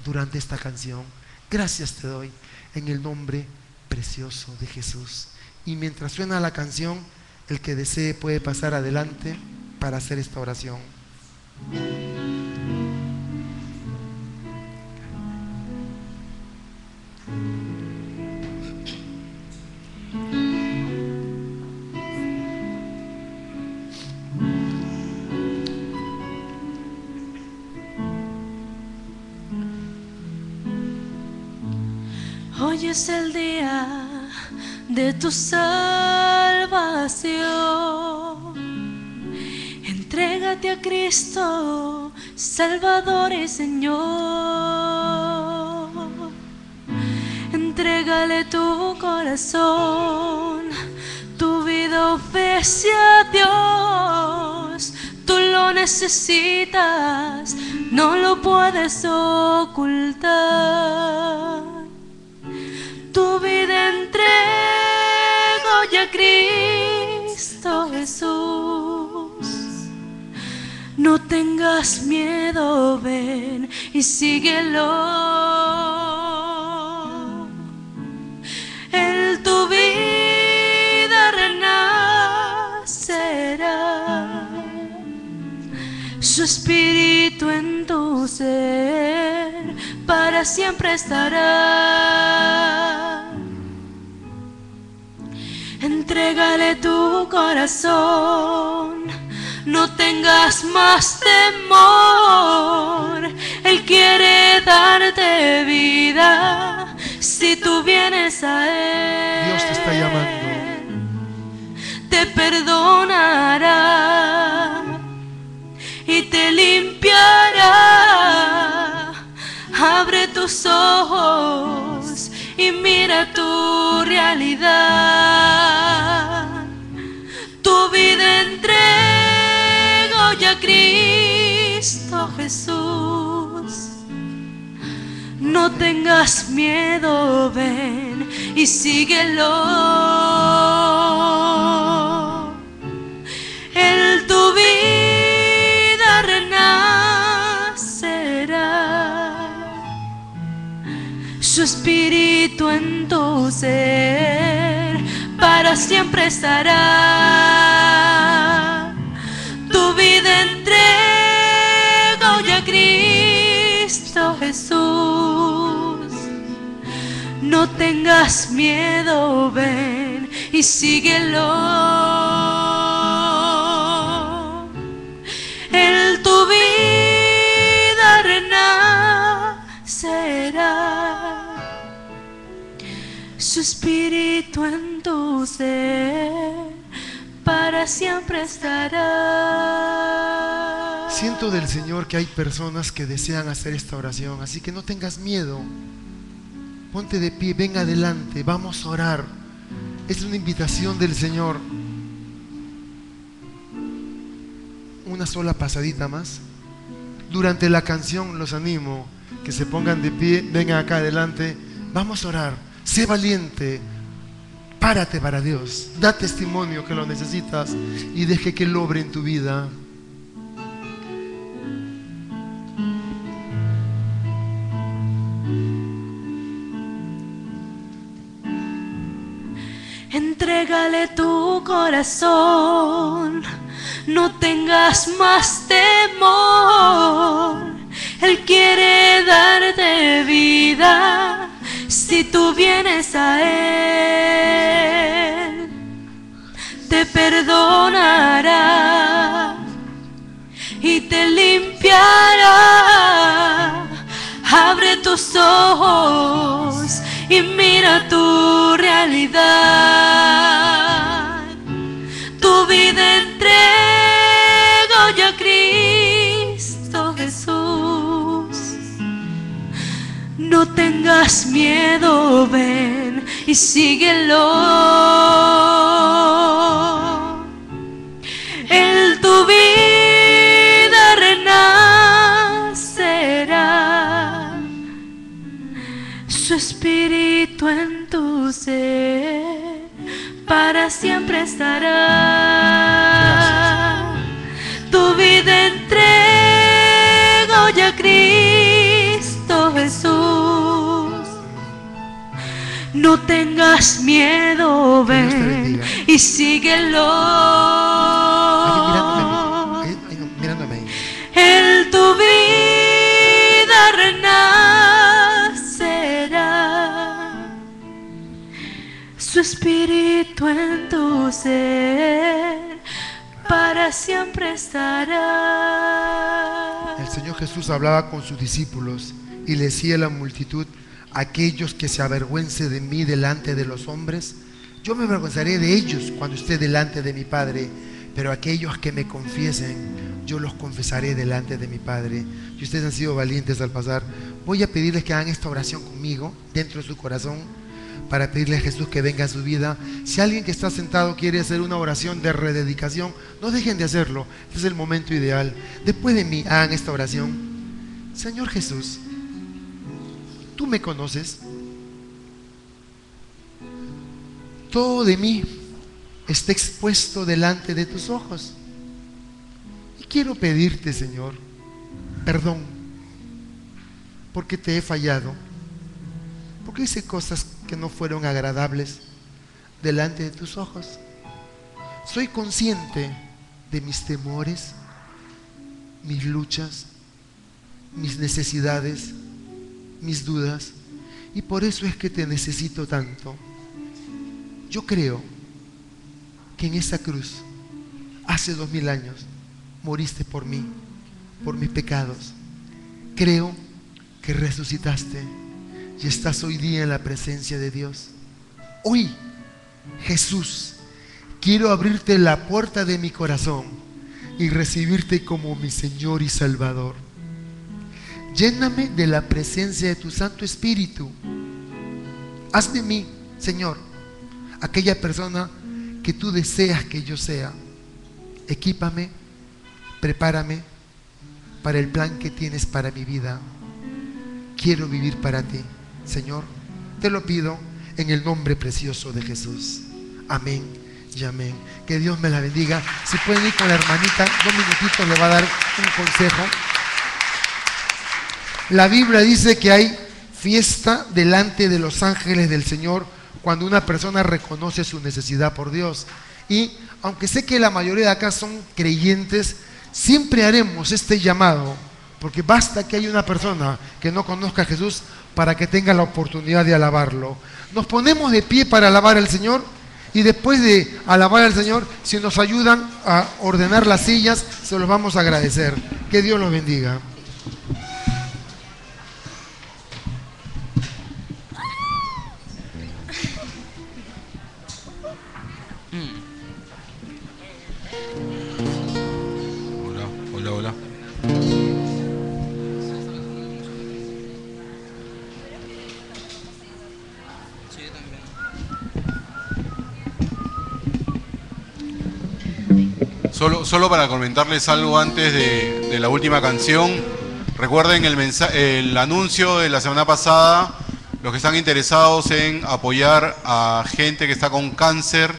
durante esta canción. Gracias te doy en el nombre precioso de Jesús. Y mientras suena la canción, el que desee puede pasar adelante para hacer esta oración. Hoy es el día de tu salvación. Entrégate a Cristo, Salvador y Señor. Entrégale tu corazón, tu vida ofrece a Dios. Tú lo necesitas, no lo puedes ocultar. Tu vida entrego ya a Cristo Jesús. No tengas miedo, ven y síguelo. Él tu vida renacerá, su espíritu en tu ser para siempre estará. Entrégale tu corazón, no tengas más temor. Él quiere darte vida si tú vienes a Él. Dios te está llamando. Te perdonará y te limpiará. Abre tus ojos y mira tu realidad. Tu vida entrego ya a Cristo Jesús. No tengas miedo, ven y síguelo. Él tu vida renacerá, su espíritu en tu ser para siempre estará. Tu vida entrego ya a Cristo Jesús. No tengas miedo, ven y síguelo. Él tu vida renacerá, su espíritu en tu ser para siempre estará. Siento del Señor que hay personas que desean hacer esta oración, así que no tengas miedo. Ponte de pie, ven adelante, vamos a orar. Es una invitación del Señor. Una sola pasadita más. Durante la canción los animo que se pongan de pie, vengan acá adelante. Vamos a orar. Sé valiente. Párate para Dios. Da testimonio que lo necesitas y deje que Él obre en tu vida. Entrégale tu corazón, no tengas más temor. Él quiere darte vida si tú vienes a Él. Te perdonará y te limpiará. Abre tus ojos y mira tu realidad. Tu vida entrego ya a Cristo Jesús. No tengas miedo, ven y síguelo. Él tu vida renacerá, su espíritu en tu ser para siempre estará. Tu vida entrego ya a Cristo Jesús. No tengas miedo, ven y síguelo. Mirándome. Él tu vida renacerá, su espíritu en tu ser para siempre estará. El Señor Jesús hablaba con sus discípulos y le decía a la multitud: aquellos que se avergüencen de mí delante de los hombres, yo me avergonzaré de ellos cuando esté delante de mi Padre, pero aquellos que me confiesen, yo los confesaré delante de mi Padre. Y ustedes han sido valientes al pasar. Voy a pedirles que hagan esta oración conmigo, dentro de su corazón, para pedirle a Jesús que venga a su vida. Si alguien que está sentado quiere hacer una oración de rededicación, no dejen de hacerlo. Este es el momento ideal. Después de mí, hagan esta oración. Señor Jesús, tú me conoces. Todo de mí está expuesto delante de tus ojos. Y quiero pedirte, Señor, perdón, porque te he fallado, porque hice cosas que no fueron agradables delante de tus ojos. Soy consciente de mis temores, mis luchas, mis necesidades, mis dudas, y por eso es que te necesito tanto. Yo creo que en esa cruz, hace 2000 años, moriste por mí, por mis pecados. Creo que resucitaste y estás hoy día en la presencia de Dios. Hoy, Jesús, quiero abrirte la puerta de mi corazón y recibirte como mi Señor y Salvador. Lléname de la presencia de tu Santo Espíritu. Haz de mí, Señor, aquella persona que tú deseas que yo sea. Equípame, prepárame para el plan que tienes para mi vida. Quiero vivir para ti, Señor. Te lo pido en el nombre precioso de Jesús. Amén y amén. Que Dios me la bendiga. Si pueden ir con la hermanita, 2 minutitos, le va a dar un consejo. La Biblia dice que hay fiesta delante de los ángeles del Señor cuando una persona reconoce su necesidad por Dios. Y aunque sé que la mayoría de acá son creyentes, siempre haremos este llamado, porque basta que haya una persona que no conozca a Jesús para que tenga la oportunidad de alabarlo. Nos ponemos de pie para alabar al Señor, y después de alabar al Señor, si nos ayudan a ordenar las sillas, se los vamos a agradecer. Que Dios los bendiga. Hola. Solo para comentarles algo antes de la última canción. Recuerden el anuncio de la semana pasada. Los que están interesados en apoyar a gente que está con cáncer